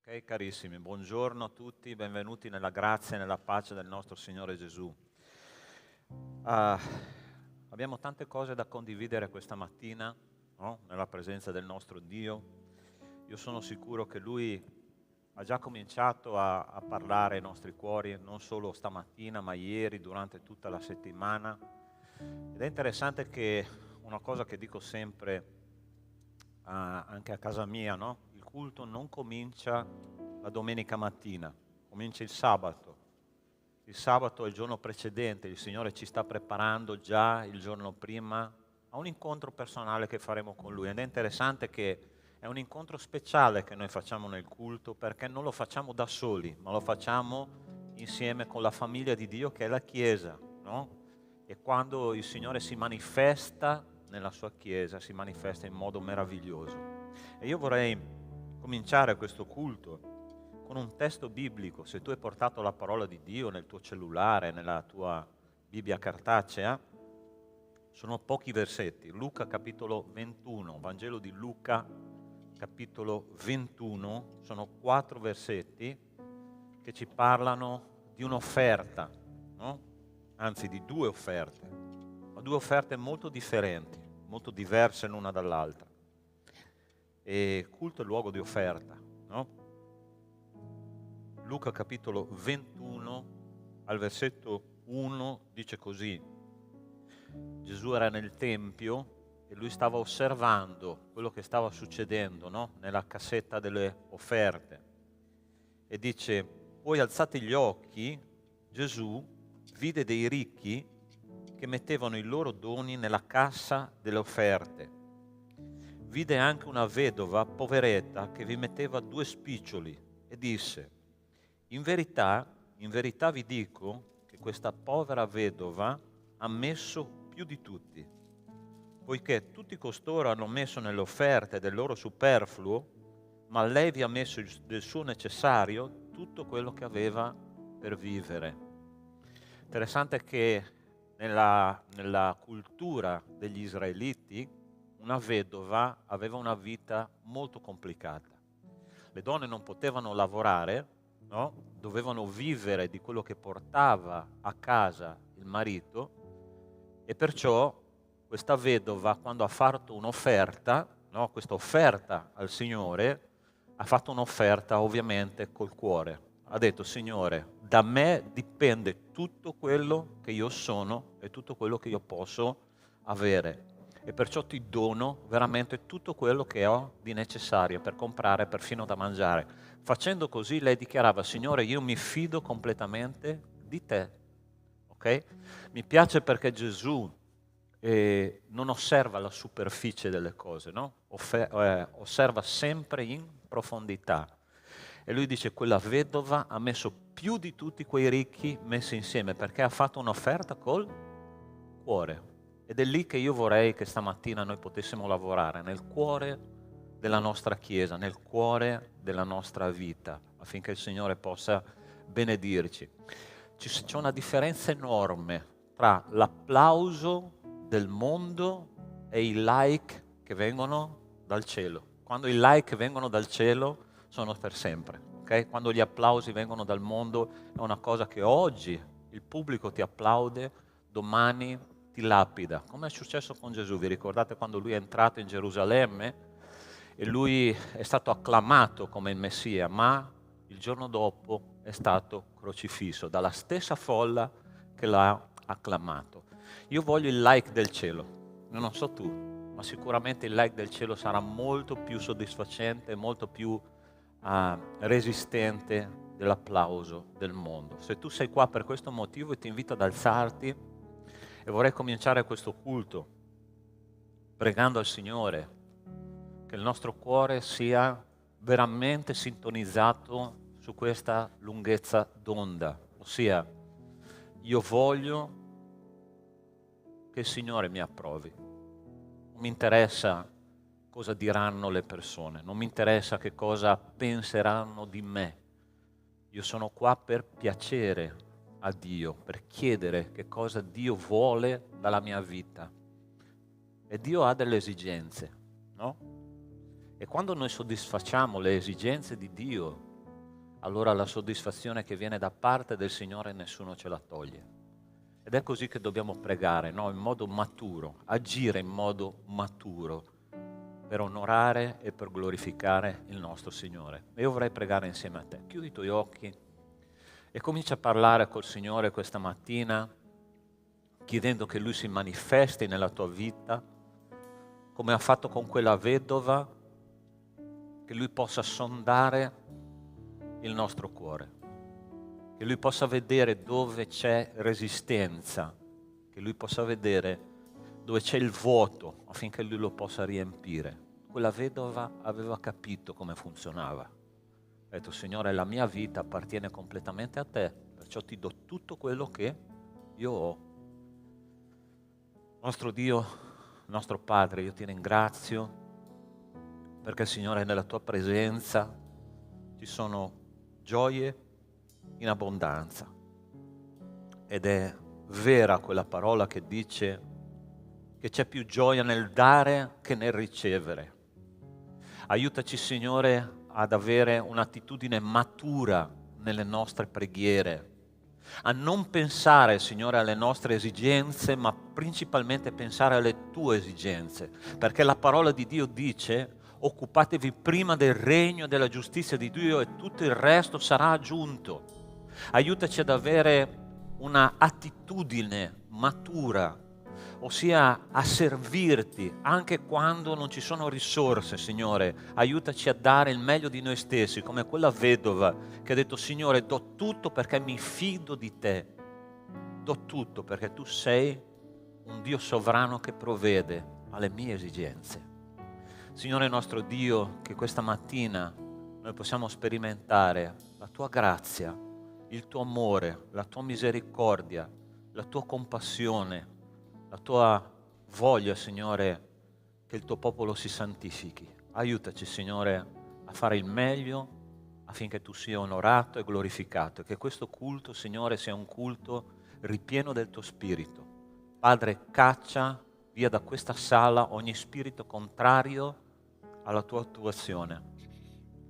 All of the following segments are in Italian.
Ok, carissimi, buongiorno a tutti, benvenuti nella grazia e nella pace del nostro Signore Gesù. Ah, abbiamo tante cose da condividere questa mattina, no? Nella presenza del nostro Dio. Io sono sicuro che Lui ha già cominciato a parlare ai nostri cuori, non solo stamattina, ma ieri, durante tutta la settimana. Ed è interessante che una cosa che dico sempre anche a casa mia, no? Il culto non comincia la domenica mattina, comincia il sabato. Il sabato è il giorno precedente, il Signore ci sta preparando già il giorno prima a un incontro personale che faremo con Lui. Ed è interessante che è un incontro speciale che noi facciamo nel culto perché non lo facciamo da soli, ma lo facciamo insieme con la famiglia di Dio che è la Chiesa, no? E quando il Signore si manifesta nella sua Chiesa, si manifesta in modo meraviglioso. E io vorrei cominciare questo culto con un testo biblico. Se tu hai portato la parola di Dio nel tuo cellulare, nella tua Bibbia cartacea, sono pochi versetti. Luca capitolo 21, Vangelo di Luca capitolo 21, sono 4 versetti che ci parlano di un'offerta, no? Anzi di 2 offerte, ma 2 offerte molto differenti, molto diverse l'una dall'altra. E culto è luogo di offerta, no? Luca capitolo 21 al versetto 1 dice così: Gesù era nel Tempio e lui stava osservando quello che stava succedendo, no? Nella cassetta delle offerte. E dice: poi alzati gli occhi, Gesù vide dei ricchi che mettevano i loro doni nella cassa delle offerte. Vide anche una vedova poveretta che vi metteva 2 spiccioli e disse: in verità vi dico che questa povera vedova ha messo più di tutti, poiché tutti costoro hanno messo nelle offerte del loro superfluo, ma lei vi ha messo del suo necessario tutto quello che aveva per vivere. Interessante che nella cultura degli israeliti una vedova aveva una vita molto complicata. Le donne non potevano lavorare, no? Dovevano vivere di quello che portava a casa il marito, e perciò questa vedova, quando ha fatto un'offerta, no? Questa offerta al Signore, ha fatto un'offerta ovviamente col cuore. Ha detto: Signore, da me dipende tutto quello che io sono e tutto quello che io posso avere, e perciò ti dono veramente tutto quello che ho di necessario per comprare perfino da mangiare. Facendo così lei dichiarava: Signore, io mi fido completamente di te. Ok? Mi piace perché Gesù non osserva la superficie delle cose, no? Osserva sempre in profondità. E lui dice: quella vedova ha messo più di tutti quei ricchi messi insieme, perché ha fatto un'offerta col cuore. Ed è lì che io vorrei che stamattina noi potessimo lavorare, nel cuore della nostra Chiesa, nel cuore della nostra vita, affinché il Signore possa benedirci. C'è una differenza enorme tra l'applauso del mondo e i like che vengono dal cielo. Quando i like vengono dal cielo sono per sempre, ok? Quando gli applausi vengono dal mondo è una cosa che oggi il pubblico ti applaude, domani ti lapida. Come è successo con Gesù? Vi ricordate quando lui è entrato in Gerusalemme e lui è stato acclamato come il Messia, ma il giorno dopo è stato crocifisso dalla stessa folla che l'ha acclamato. Io voglio il like del cielo, non so tu, ma sicuramente il like del cielo sarà molto più soddisfacente, molto più resistente dell'applauso del mondo. Se tu sei qua per questo motivo, ti invito ad alzarti e vorrei cominciare questo culto pregando al Signore che il nostro cuore sia veramente sintonizzato su questa lunghezza d'onda, ossia io voglio che il Signore mi approvi. Non mi interessa cosa diranno le persone, non mi interessa che cosa penseranno di me. Io sono qua per piacere a Dio, per chiedere che cosa Dio vuole dalla mia vita. E Dio ha delle esigenze, no? E quando noi soddisfacciamo le esigenze di Dio, allora la soddisfazione che viene da parte del Signore nessuno ce la toglie. Ed è così che dobbiamo pregare, no? In modo maturo, agire in modo maturo per onorare e per glorificare il nostro Signore. E io vorrei pregare insieme a te. Chiudi i tuoi occhi e comincia a parlare col Signore questa mattina, chiedendo che Lui si manifesti nella tua vita, come ha fatto con quella vedova, che Lui possa sondare il nostro cuore, che Lui possa vedere dove c'è resistenza, che Lui possa vedere dove c'è il vuoto, affinché Lui lo possa riempire. Quella vedova aveva capito come funzionava. Ha detto: Signore, la mia vita appartiene completamente a te, perciò ti do tutto quello che io ho. Nostro Dio, nostro Padre, io ti ringrazio perché, Signore, nella tua presenza ci sono gioie in abbondanza. Ed è vera quella parola che dice che c'è più gioia nel dare che nel ricevere. Aiutaci, Signore, ad avere un'attitudine matura nelle nostre preghiere, a non pensare, Signore, alle nostre esigenze, ma principalmente pensare alle tue esigenze, perché la parola di Dio dice: occupatevi prima del regno e della giustizia di Dio e tutto il resto sarà aggiunto. Aiutaci ad avere una attitudine matura, ossia a servirti anche quando non ci sono risorse, Signore. Aiutaci a dare il meglio di noi stessi, come quella vedova che ha detto: Signore, do tutto perché mi fido di te. Do tutto perché tu sei un Dio sovrano che provvede alle mie esigenze. Signore nostro Dio, che questa mattina noi possiamo sperimentare la tua grazia, il tuo amore, la tua misericordia, la tua compassione, la tua voglia, Signore, che il tuo popolo si santifichi. Aiutaci, Signore, a fare il meglio affinché tu sia onorato e glorificato, e che questo culto, Signore, sia un culto ripieno del tuo Spirito. Padre, caccia via da questa sala ogni spirito contrario alla tua attuazione,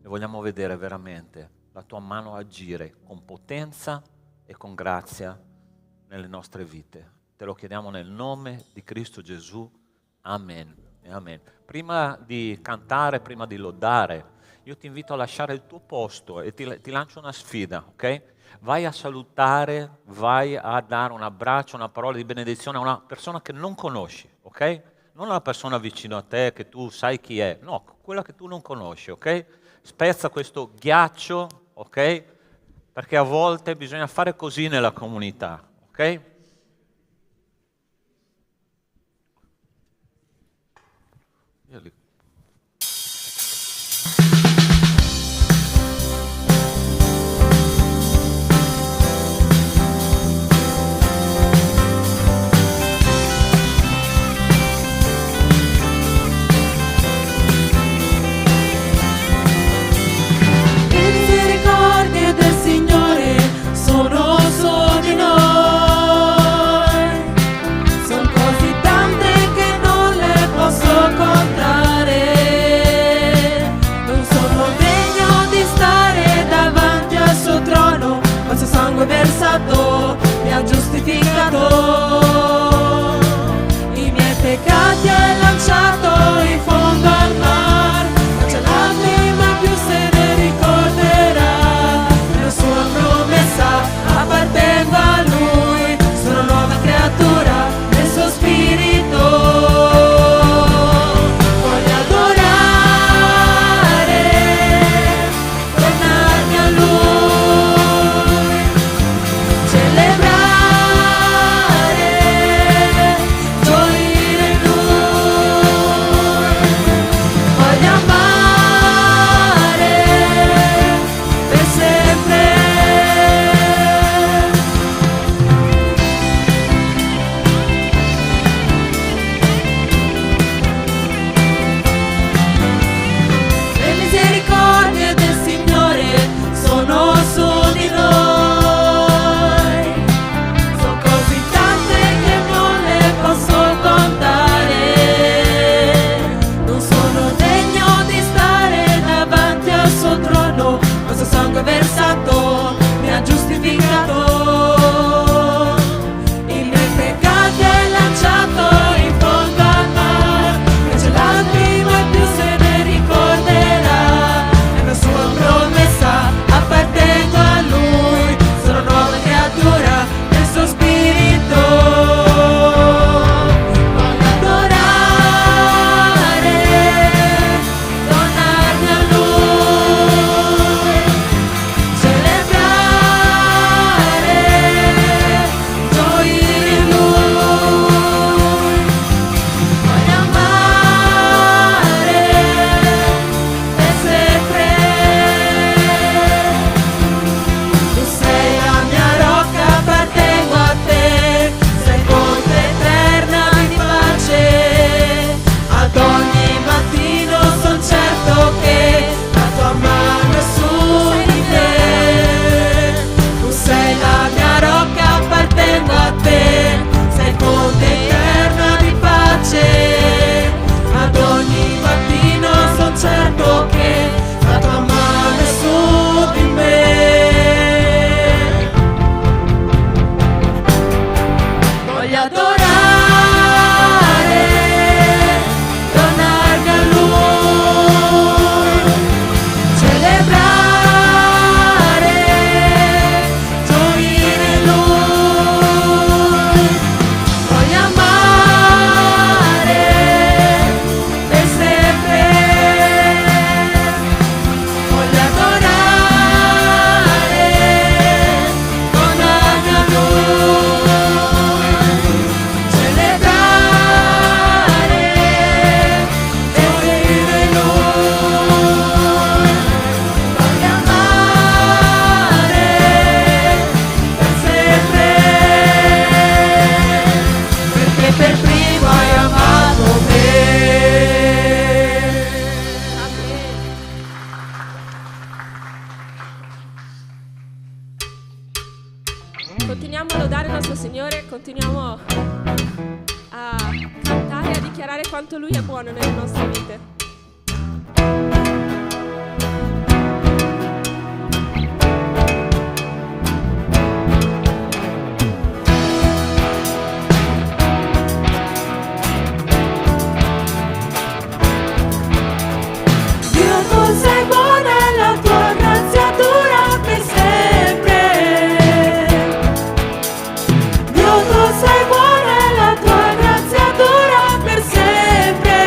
e vogliamo vedere veramente la tua mano agire con potenza e con grazia nelle nostre vite. Te lo chiediamo nel nome di Cristo Gesù. Amen e amen. Prima di cantare, prima di lodare, io ti invito a lasciare il tuo posto e ti lancio una sfida, ok? Vai a salutare, vai a dare un abbraccio, una parola di benedizione a una persona che non conosci, ok? Non una persona vicino a te che tu sai chi è, no, quella che tu non conosci, ok? Spezza questo ghiaccio, ok? Perché a volte bisogna fare così nella comunità, ok? Io li... Misericordia del Signore sono su di noi. sangue versato mi ha giustificato. I miei peccati hai lanciato in fondo al mar, cancellato mai più se ne ricorderà. È una sua promessa, appartengo a lui, sono nuova creatura nel suo spirito. Voglio adorare, donarmi a lui, celebrare, gioire in lui. Voglio amare per sempre. Tu sei la mia rocca, appartengo a te, sei fonte eterna di pace. Ad ogni mattino son certo che la tua mano è su di me. Tu sei la mia rocca, appartengo a te, sei fonte eterna di pace. Ad ogni mattino son certo che la tua mano è su di me. Voglio adorare, donarmi a lui, celebrare, gioire in lui. Voglio amare per sempre. Voglio adorare, donarmi a lui, celebrare, gioire in lui. Voglio amare per sempre, perché per primo hai amato me. Continuiamo a lodare il nostro Signore, continuiamo a cantare e a dichiarare quanto Lui è buono nelle nostre vite. Dio, tu sei buono e la tua grazia dura per sempre. Dio, tu sei buono e la tua grazia dura per sempre.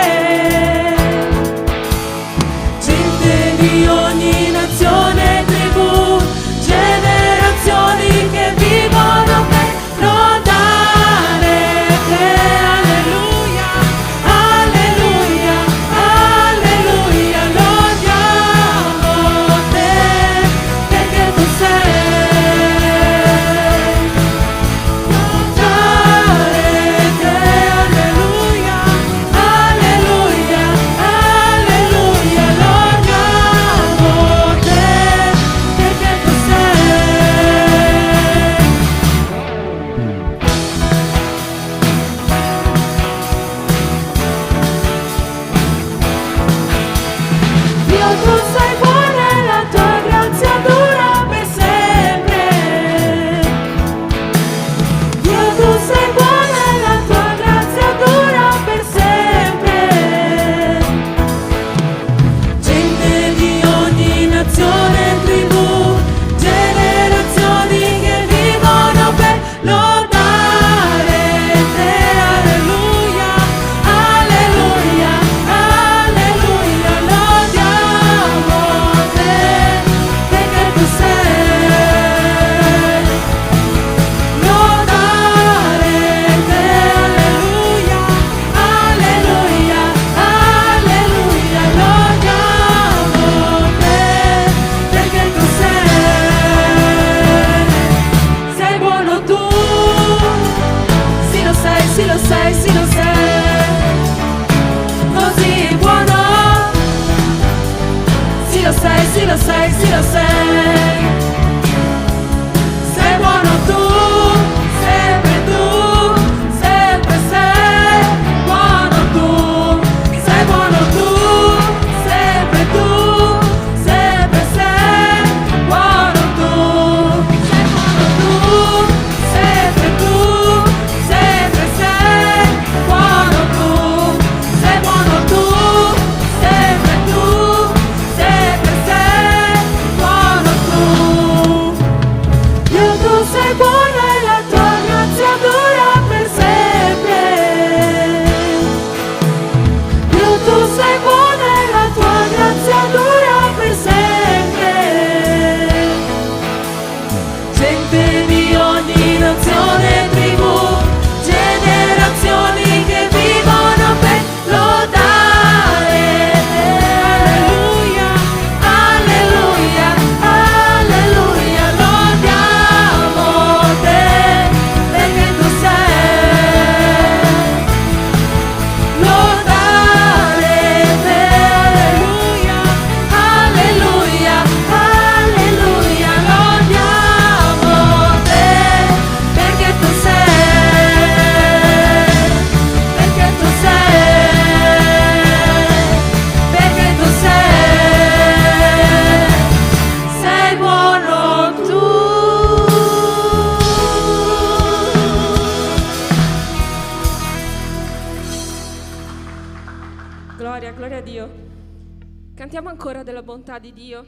della bontà di Dio,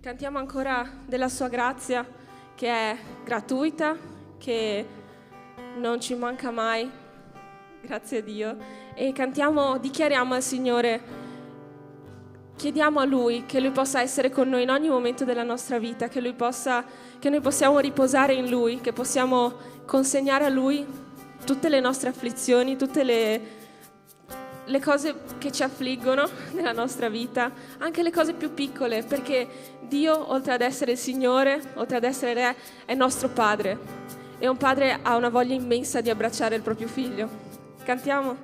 cantiamo ancora della sua grazia che è gratuita, che non ci manca mai, grazie a Dio, e cantiamo, dichiariamo al Signore, chiediamo a Lui che Lui possa essere con noi in ogni momento della nostra vita, che noi possiamo riposare in Lui, che possiamo consegnare a Lui tutte le nostre afflizioni, tutte le cose che ci affliggono nella nostra vita, anche le cose più piccole, perché Dio, oltre ad essere il Signore, oltre ad essere Re, è nostro Padre, e un padre ha una voglia immensa di abbracciare il proprio figlio. Cantiamo.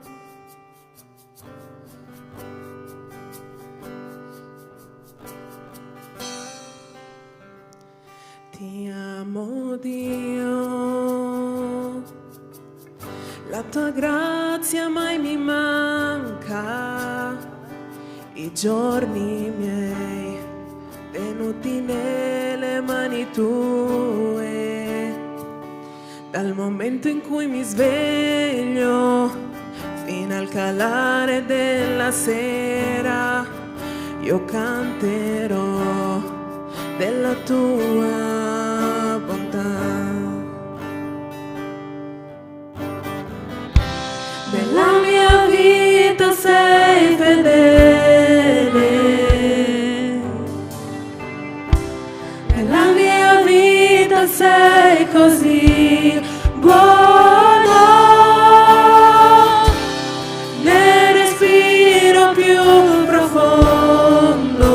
Ti amo Dio, la tua grazia mai mi manca, i giorni miei tenuti nelle mani tue, dal momento in cui mi sveglio fino al calare della sera, io canterò della tua bontà. Nella mia vita sei fedele, nella mia vita sei così buono, nel respiro più profondo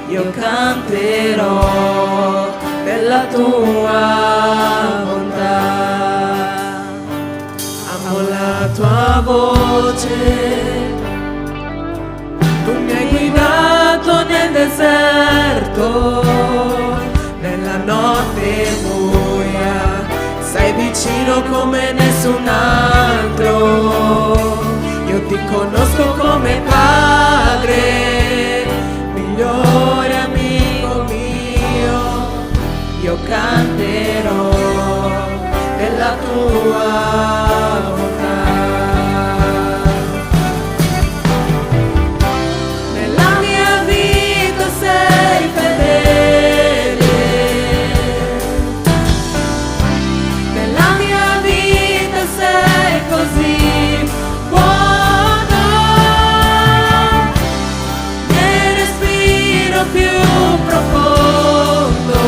io canterò della tua bontà. Amo la tua voce, tu mi hai guidato nel deserto, nella notte buia, sei vicino come nessun altro. Io ti conosco come padre, migliore amico mio, io canterò della tua bontà. Nella mia vita sei fedele, nella mia vita sei così buono, nel respiro più profondo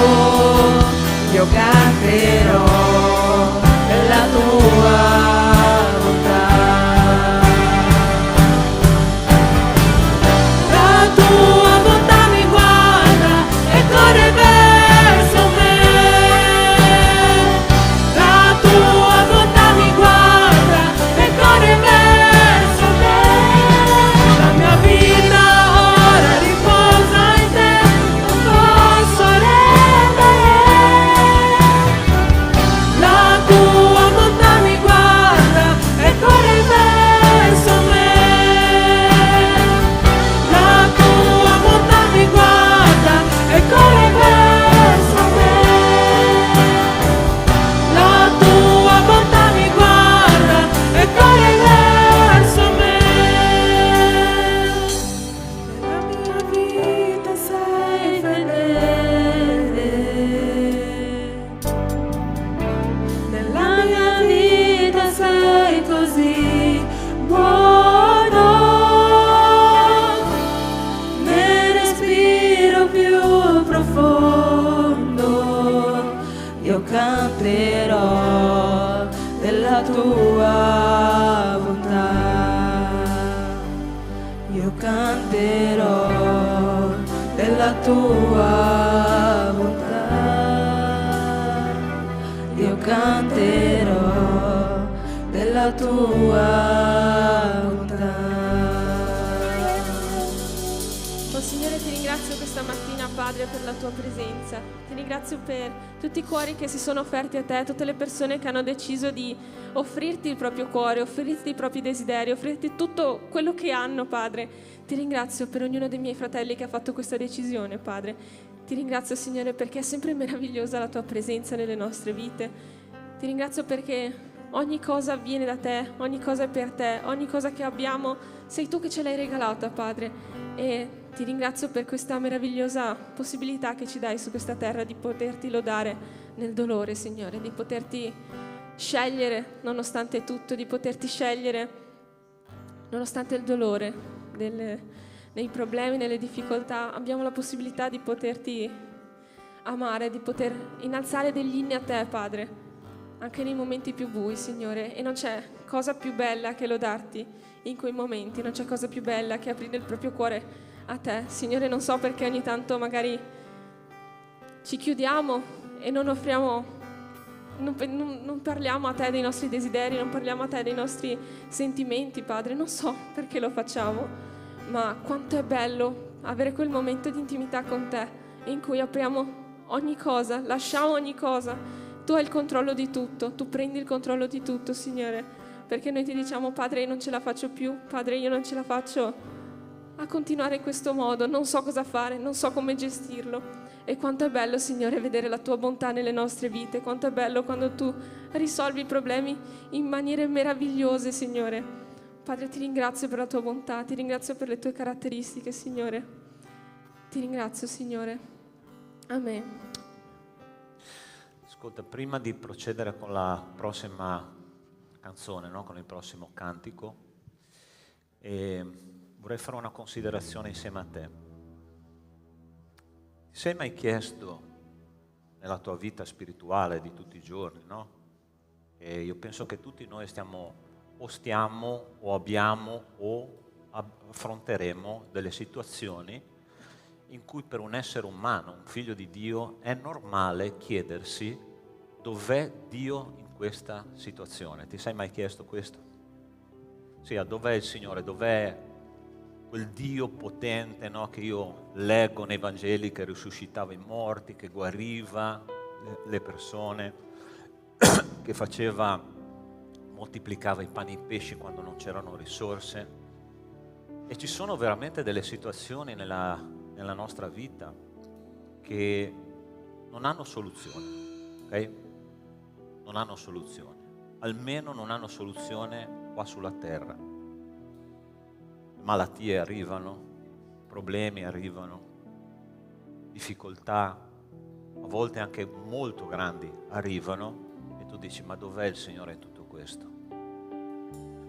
io canterò della tua bontà. La tua bontà mi guarda e corre verso me, la tua bontà mi guarda e corre verso me. La mia vita ora riposa in te, non posso rendere. La tua bontà mi guarda e corre verso me, la tua bontà mi guarda e corre verso me, la tua bontà mi guarda e corre verso me. Nella mia vita sei fedele, nella mia vita sei così buono, nel respiro più profondo io canterò della tua bontà, io canterò della tua bontà, io canterò della tua bontà. Oh Signore, ti ringrazio questa mattina, Padre, per la tua presenza. Ti ringrazio per tutti i cuori che si sono offerti a te, tutte le persone che hanno deciso di offrirti il proprio cuore, offrirti i propri desideri, offrirti tutto quello che hanno, Padre. Ti ringrazio per ognuno dei miei fratelli che ha fatto questa decisione, Padre. Ti ringrazio, Signore, perché è sempre meravigliosa la tua presenza nelle nostre vite. Ti ringrazio perché ogni cosa viene da te, ogni cosa è per te, ogni cosa che abbiamo sei tu che ce l'hai regalata, Padre. E Ti ringrazio per questa meravigliosa possibilità che ci dai su questa terra di poterti lodare nel dolore, Signore, di poterti scegliere nonostante tutto, di poterti scegliere nonostante il dolore, nei problemi, nelle difficoltà. Abbiamo la possibilità di poterti amare, di poter innalzare degli inni a te, Padre, anche nei momenti più bui, Signore. E non c'è cosa più bella che lodarti in quei momenti, non c'è cosa più bella che aprire il proprio cuore a te. Signore, non so perché ogni tanto magari ci chiudiamo e non offriamo, non parliamo a te dei nostri desideri, non parliamo a te dei nostri sentimenti, Padre. Non so perché lo facciamo, ma quanto è bello avere quel momento di intimità con te in cui apriamo ogni cosa, lasciamo ogni cosa. Tu hai il controllo di tutto, tu prendi il controllo di tutto, Signore, perché noi ti diciamo: Padre, io non ce la faccio più, Padre, io non ce la faccio a continuare in questo modo, non so cosa fare, non so come gestirlo. E quanto è bello, Signore, vedere la tua bontà nelle nostre vite, quanto è bello quando tu risolvi i problemi in maniere meravigliose, Signore. Padre, ti ringrazio per la tua bontà, ti ringrazio per le tue caratteristiche, Signore. Ti ringrazio, Signore. Amen. Ascolta, prima di procedere con la prossima canzone, no? Con il prossimo cantico, vorrei fare una considerazione insieme a te. Ti sei mai chiesto nella tua vita spirituale di tutti i giorni, no? E io penso che tutti noi stiamo o abbiamo o affronteremo delle situazioni in cui per un essere umano, un figlio di Dio, è normale chiedersi: dov'è Dio in questa situazione? Ti sei mai chiesto questo? Sì, dov'è il Signore? Dov'è quel Dio potente, no, che io leggo nei Vangeli, che risuscitava i morti, che guariva le persone, che moltiplicava i pani e i pesci quando non c'erano risorse. E ci sono veramente delle situazioni nella nostra vita che non hanno soluzione, ok? Non hanno soluzione, almeno non hanno soluzione qua sulla terra. Malattie arrivano, problemi arrivano, difficoltà, a volte anche molto grandi, arrivano, e tu dici: ma dov'è il Signore in tutto questo?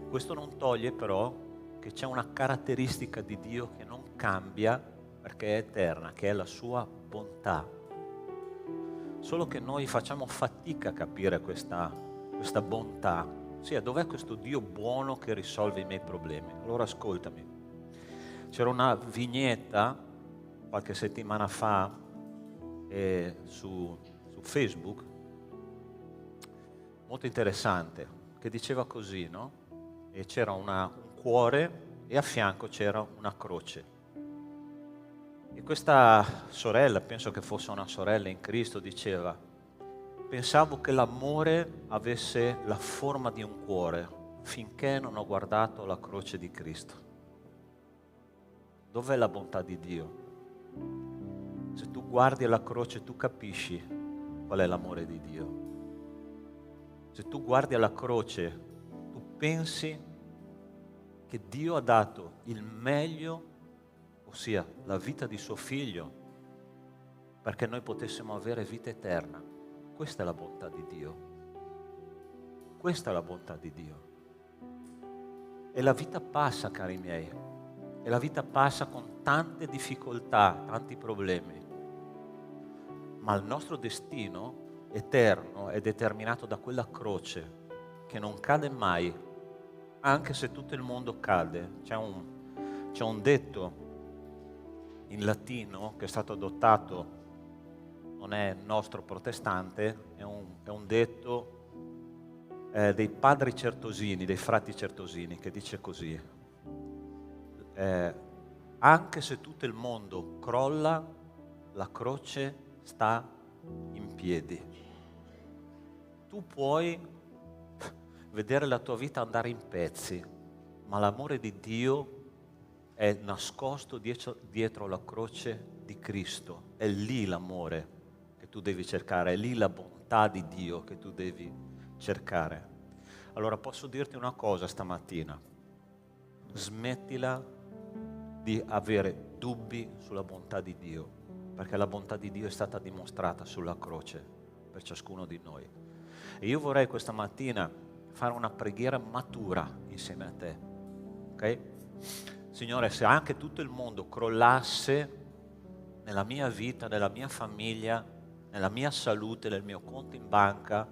Questo non toglie però che c'è una caratteristica di Dio che non cambia, perché è eterna, che è la sua bontà. Solo che noi facciamo fatica a capire questa bontà. Sì, dov'è questo Dio buono che risolve i miei problemi? Allora ascoltami. C'era una vignetta qualche settimana fa su Facebook, molto interessante, che diceva così, no? E c'era un cuore e a fianco c'era una croce. E questa sorella, penso che fosse una sorella in Cristo, diceva: pensavo che l'amore avesse la forma di un cuore finché non ho guardato la croce di Cristo. Dov'è la bontà di Dio? Se tu guardi la croce, tu capisci qual è l'amore di Dio. Se tu guardi alla croce, tu pensi che Dio ha dato il meglio, ossia la vita di suo figlio, perché noi potessimo avere vita eterna. Questa è la bontà di Dio. Questa è la bontà di Dio. E la vita passa, cari miei. E la vita passa con tante difficoltà, tanti problemi. Ma il nostro destino eterno è determinato da quella croce che non cade mai, anche se tutto il mondo cade. C'è un detto in latino che è stato adottato, non è nostro protestante, è un detto dei padri certosini, dei frati certosini, che dice così: anche se tutto il mondo crolla, la croce sta in piedi. Tu puoi vedere la tua vita andare in pezzi, ma l'amore di Dio è nascosto dietro la croce di Cristo. È lì l'amore che tu devi cercare, è lì la bontà di Dio che tu devi cercare. Allora posso dirti una cosa stamattina: smettila di avere dubbi sulla bontà di Dio, perché la bontà di Dio è stata dimostrata sulla croce per ciascuno di noi. E io vorrei questa mattina fare una preghiera matura insieme a te, ok? Signore, se anche tutto il mondo crollasse nella mia vita, nella mia famiglia, nella mia salute, nel mio conto in banca,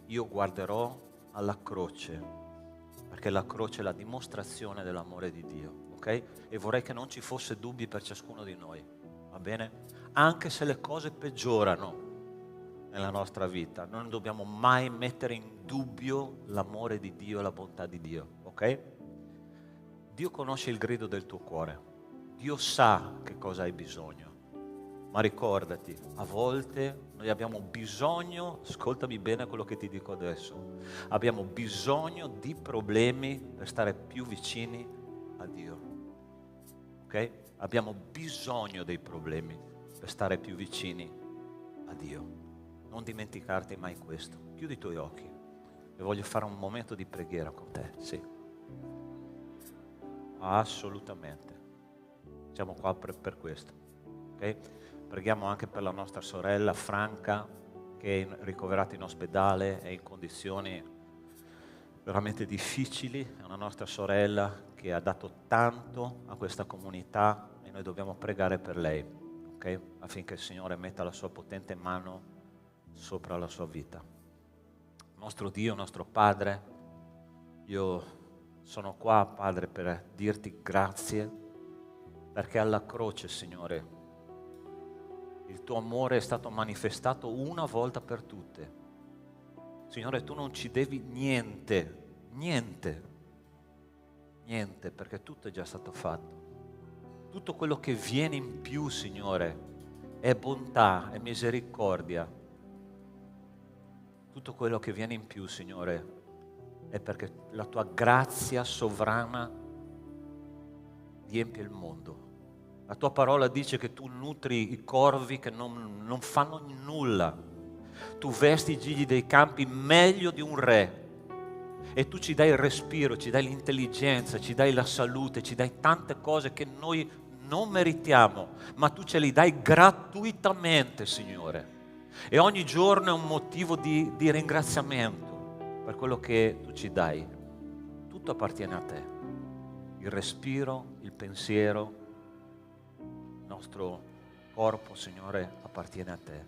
io guarderò alla croce, perché la croce è la dimostrazione dell'amore di Dio, ok? E vorrei che non ci fosse dubbi per ciascuno di noi, va bene? Anche se le cose peggiorano nella nostra vita, non dobbiamo mai mettere in dubbio l'amore di Dio e la bontà di Dio, ok? Dio conosce il grido del tuo cuore, Dio sa che cosa hai bisogno, ma ricordati, a volte noi abbiamo bisogno, ascoltami bene quello che ti dico adesso, abbiamo bisogno di problemi per stare più vicini a Dio, ok? Abbiamo bisogno dei problemi per stare più vicini a Dio. Non dimenticarti mai questo. Chiudi i tuoi occhi e voglio fare un momento di preghiera con te. Sì. Assolutamente. Siamo qua per questo. Okay? Preghiamo anche per la nostra sorella Franca, che è ricoverata in ospedale, è in condizioni veramente difficili. È una nostra sorella che ha dato tanto a questa comunità e noi dobbiamo pregare per lei, okay? Affinché il Signore metta la sua potente mano sopra la sua vita. Nostro Dio, nostro Padre, io sono qua, Padre, per dirti grazie, perché alla croce, Signore, il tuo amore è stato manifestato una volta per tutte. Signore, tu non ci devi niente, perché tutto è già stato fatto. Tutto quello che viene in più, Signore, è bontà, è misericordia. Tutto quello che viene in più, Signore, è perché la tua grazia sovrana riempie il mondo. La tua parola dice che tu nutri i corvi che non fanno nulla. Tu vesti i gigli dei campi meglio di un re. E tu ci dai il respiro, ci dai l'intelligenza, ci dai la salute, ci dai tante cose che noi non meritiamo, ma tu ce li dai gratuitamente, Signore. E ogni giorno è un motivo di ringraziamento per quello che tu ci dai. Tutto appartiene a te. Il respiro, il pensiero, il nostro corpo, Signore, appartiene a te.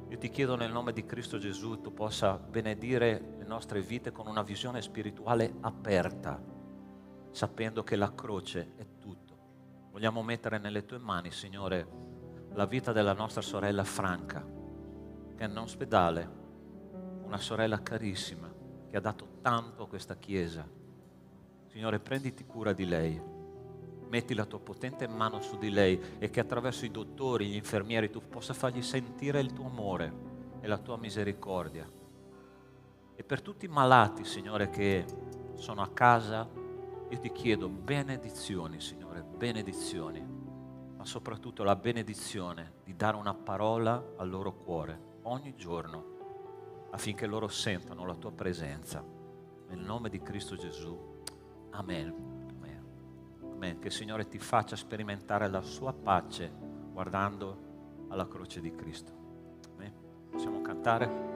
Io ti chiedo nel nome di Cristo Gesù tu possa benedire le nostre vite con una visione spirituale aperta, sapendo che la croce è tutto. Vogliamo mettere nelle tue mani, Signore, la vita della nostra sorella Franca, che è in ospedale, una sorella carissima, che ha dato tanto a questa Chiesa. Signore, prenditi cura di lei, metti la tua potente mano su di lei e che attraverso i dottori, gli infermieri, tu possa fargli sentire il tuo amore e la tua misericordia. E per tutti i malati, Signore, che sono a casa, io ti chiedo benedizioni, Signore, benedizioni, ma soprattutto la benedizione di dare una parola al loro cuore ogni giorno affinché loro sentano la tua presenza. Nel nome di Cristo Gesù. Amen. Amen. Amen. Che il Signore ti faccia sperimentare la sua pace guardando alla croce di Cristo. Amen. Possiamo cantare?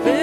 Per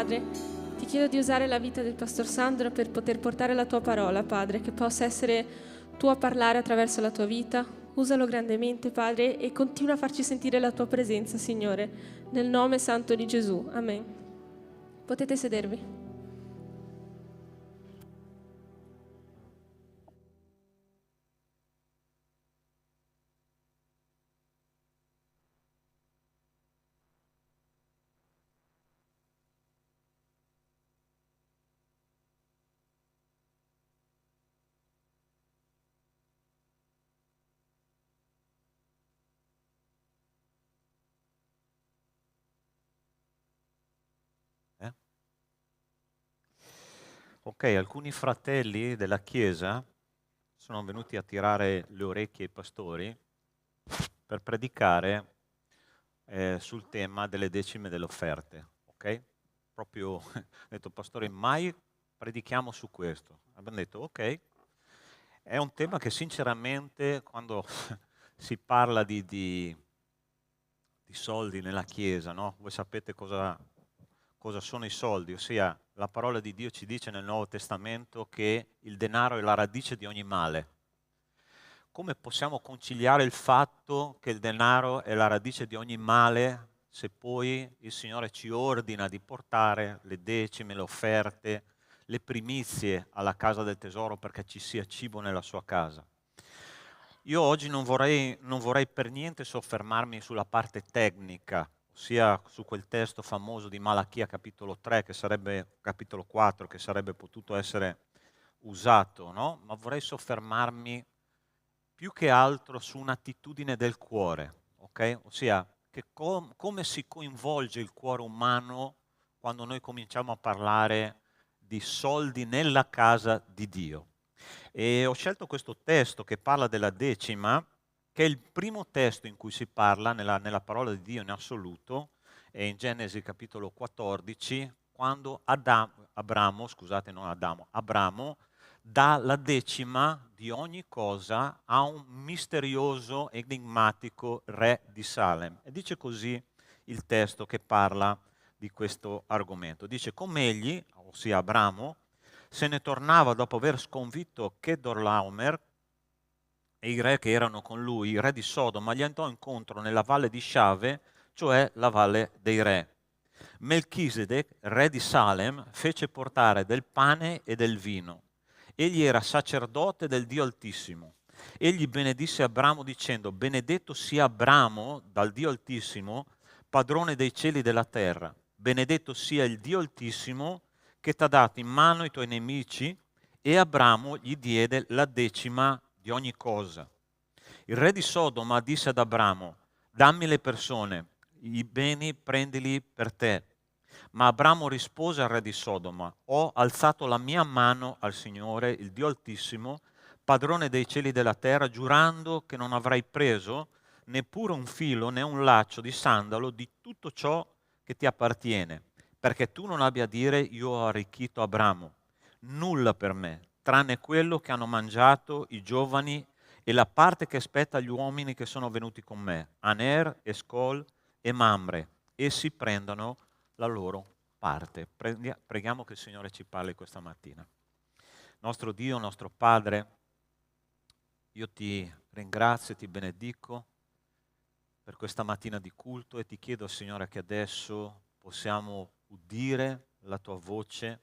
Padre, ti chiedo di usare la vita del Pastor Sandro per poter portare la tua parola, Padre, che possa essere tu a parlare attraverso la tua vita. Usalo grandemente, Padre, e continua a farci sentire la tua presenza, Signore, nel nome santo di Gesù. Amen. Potete sedervi. Ok, alcuni fratelli della Chiesa sono venuti a tirare le orecchie ai pastori per predicare sul tema delle decime delle offerte. Ok? Proprio ho detto, pastore, mai predichiamo su questo. Abbiamo detto, ok, è un tema che sinceramente quando si parla di soldi nella Chiesa, no? Voi sapete cosa sono i soldi, ossia la parola di Dio ci dice nel Nuovo Testamento che il denaro è la radice di ogni male. Come possiamo conciliare il fatto che il denaro è la radice di ogni male se poi il Signore ci ordina di portare le decime, le offerte, le primizie alla casa del tesoro perché ci sia cibo nella sua casa? Io oggi non vorrei per niente soffermarmi sulla parte tecnica, ossia su quel testo famoso di Malachia capitolo 3, capitolo 4, che sarebbe potuto essere usato, no? Ma vorrei soffermarmi più che altro su un'attitudine del cuore, ok? Ossia come si coinvolge il cuore umano quando noi cominciamo a parlare di soldi nella casa di Dio. E ho scelto questo testo che parla della decima, che è il primo testo in cui si parla nella parola di Dio in assoluto, è in Genesi capitolo 14, quando Abramo dà la decima di ogni cosa a un misterioso, enigmatico re di Salem. E dice così il testo che parla di questo argomento. Dice, come egli, ossia Abramo, se ne tornava dopo aver sconfitto Chedorlaomer e i re che erano con lui, il re di Sodoma, gli andò incontro nella valle di Sciave, cioè la valle dei re. Melchisedec, re di Salem, fece portare del pane e del vino. Egli era sacerdote del Dio Altissimo. Egli benedisse Abramo dicendo, benedetto sia Abramo dal Dio Altissimo, padrone dei cieli e della terra. Benedetto sia il Dio Altissimo che ti ha dato in mano i tuoi nemici, e Abramo gli diede la decima di ogni cosa. Il re di Sodoma disse ad Abramo, dammi le persone, i beni prendili per te. Ma Abramo rispose al re di Sodoma, ho alzato la mia mano al Signore, il Dio Altissimo, padrone dei cieli e della terra, giurando che non avrai preso neppure un filo né un laccio di sandalo di tutto ciò che ti appartiene, perché tu non abbia a dire io ho arricchito Abramo, nulla per me, tranne quello che hanno mangiato i giovani e la parte che spetta agli uomini che sono venuti con me, Aner, Escol e Mamre, essi prendano la loro parte. Preghiamo che il Signore ci parli questa mattina. Nostro Dio, nostro Padre, io ti ringrazio e ti benedico per questa mattina di culto e ti chiedo, Signore, che adesso possiamo udire la tua voce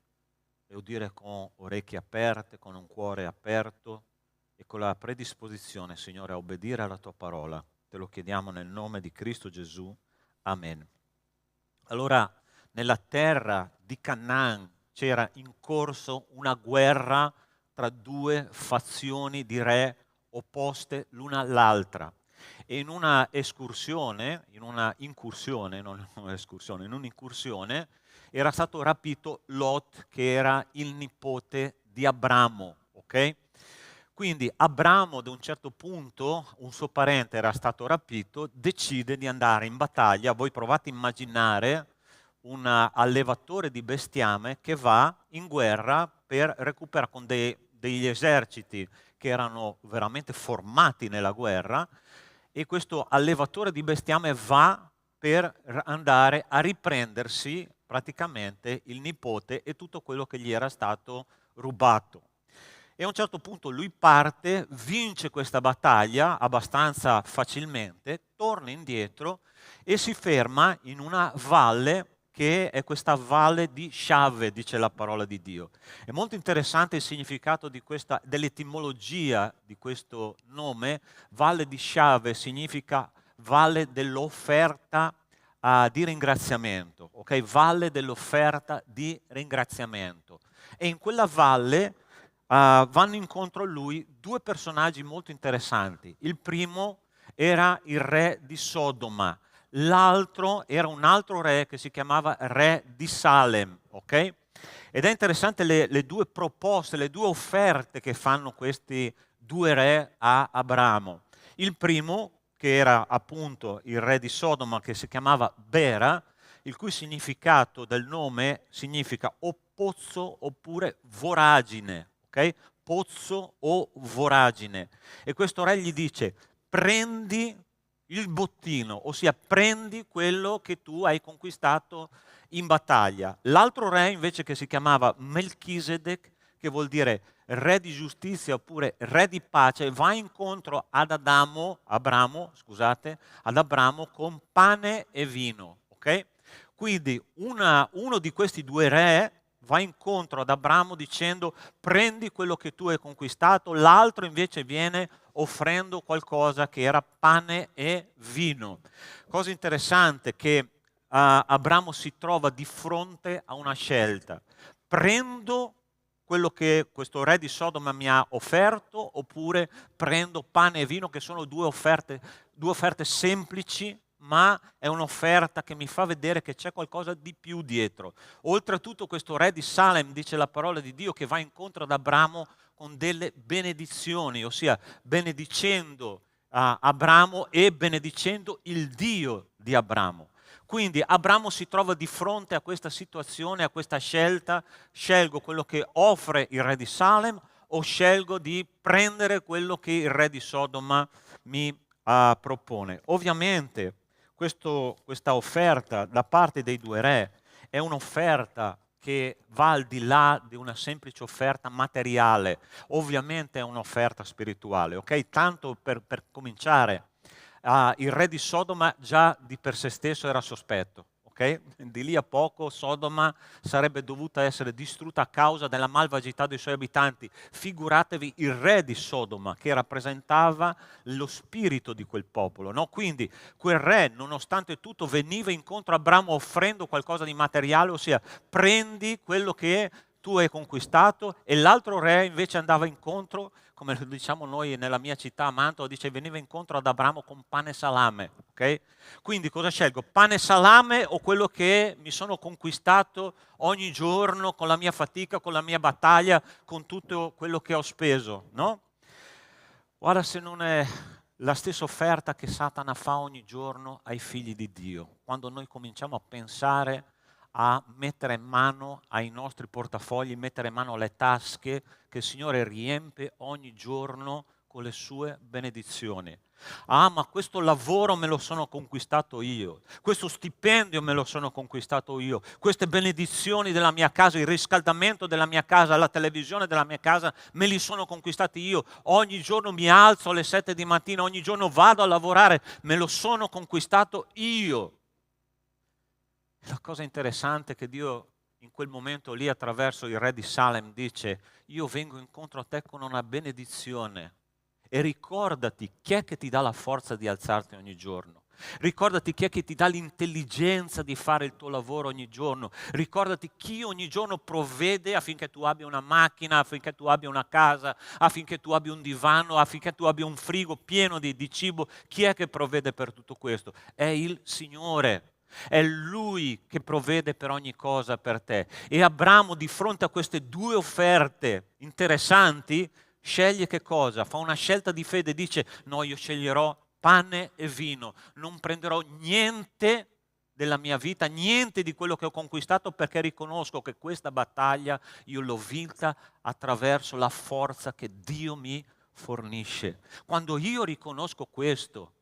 e udire con orecchie aperte, con un cuore aperto e con la predisposizione, Signore, a obbedire alla tua parola. Te lo chiediamo nel nome di Cristo Gesù. Amen. Allora, nella terra di Canaan c'era in corso una guerra tra due fazioni di re opposte l'una all'altra. E in un'incursione era stato rapito Lot, che era il nipote di Abramo, ok? Quindi Abramo, ad un certo punto, un suo parente era stato rapito, decide di andare in battaglia. Voi provate a immaginare un allevatore di bestiame che va in guerra per recuperare con degli eserciti che erano veramente formati nella guerra, e questo allevatore di bestiame va per andare a riprendersi praticamente il nipote e tutto quello che gli era stato rubato. E a un certo punto lui parte, vince questa battaglia abbastanza facilmente, torna indietro e si ferma in una valle che è questa valle di Sciave, dice la parola di Dio. È molto interessante il significato dell'etimologia di questo nome. Valle di Sciave significa valle dell'offerta di ringraziamento, ok? Valle dell'offerta di ringraziamento. E in quella valle vanno incontro a lui due personaggi molto interessanti. Il primo era il re di Sodoma, l'altro era un altro re che si chiamava re di Salem, ok? Ed è interessante le due proposte, le due offerte che fanno questi due re a Abramo. Il primo, che era appunto il re di Sodoma, che si chiamava Bera, il cui significato del nome significa o pozzo oppure voragine, ok? Pozzo o voragine. E questo re gli dice: prendi il bottino, ossia prendi quello che tu hai conquistato in battaglia. L'altro re invece, che si chiamava Melchisedec, che vuol dire re di giustizia oppure re di pace, va incontro ad Abramo con pane e vino, ok? Quindi uno di questi due re va incontro ad Abramo dicendo: prendi quello che tu hai conquistato, l'altro invece viene offrendo qualcosa che era pane e vino. Cosa interessante che Abramo si trova di fronte a una scelta: prendo quello che questo re di Sodoma mi ha offerto, oppure prendo pane e vino, che sono due offerte semplici, ma è un'offerta che mi fa vedere che c'è qualcosa di più dietro. Oltretutto questo re di Salem, dice la parola di Dio, che va incontro ad Abramo con delle benedizioni, ossia benedicendo Abramo e benedicendo il Dio di Abramo. Quindi Abramo si trova di fronte a questa situazione, a questa scelta: scelgo quello che offre il re di Salem o scelgo di prendere quello che il re di Sodoma mi propone. Ovviamente questa offerta da parte dei due re è un'offerta che va al di là di una semplice offerta materiale, ovviamente è un'offerta spirituale, ok? Tanto per cominciare, il re di Sodoma già di per sé stesso era sospetto, ok? Di lì a poco Sodoma sarebbe dovuta essere distrutta a causa della malvagità dei suoi abitanti. Figuratevi il re di Sodoma, che rappresentava lo spirito di quel popolo, no? Quindi quel re, nonostante tutto, veniva incontro a Abramo offrendo qualcosa di materiale, ossia prendi quello che tu hai conquistato, e l'altro re invece andava incontro, come lo diciamo noi nella mia città, a Mantova, veniva incontro ad Abramo con pane e salame, ok? Quindi cosa scelgo? Pane e salame o quello che mi sono conquistato ogni giorno con la mia fatica, con la mia battaglia, con tutto quello che ho speso, no? Guarda se non è la stessa offerta che Satana fa ogni giorno ai figli di Dio, quando noi cominciamo a pensare a mettere mano ai nostri portafogli, mettere mano alle tasche che il Signore riempie ogni giorno con le sue benedizioni. Ah, ma questo lavoro me lo sono conquistato io, questo stipendio me lo sono conquistato io, queste benedizioni della mia casa, il riscaldamento della mia casa, la televisione della mia casa, me li sono conquistati io. Ogni giorno mi alzo alle 7 di mattina, ogni giorno vado a lavorare, me lo sono conquistato io. La cosa interessante è che Dio in quel momento lì, attraverso il re di Salem, dice: io vengo incontro a te con una benedizione, e ricordati chi è che ti dà la forza di alzarti ogni giorno. Ricordati chi è che ti dà l'intelligenza di fare il tuo lavoro ogni giorno. Ricordati chi ogni giorno provvede affinché tu abbia una macchina, affinché tu abbia una casa, affinché tu abbia un divano, affinché tu abbia un frigo pieno di cibo. Chi è che provvede per tutto questo? È il Signore. È Lui che provvede per ogni cosa per te. E Abramo, di fronte a queste due offerte interessanti, sceglie che cosa? Fa una scelta di fede, dice: no, io sceglierò pane e vino, non prenderò niente della mia vita, niente di quello che ho conquistato, perché riconosco che questa battaglia io l'ho vinta attraverso la forza che Dio mi fornisce. Quando io riconosco questo,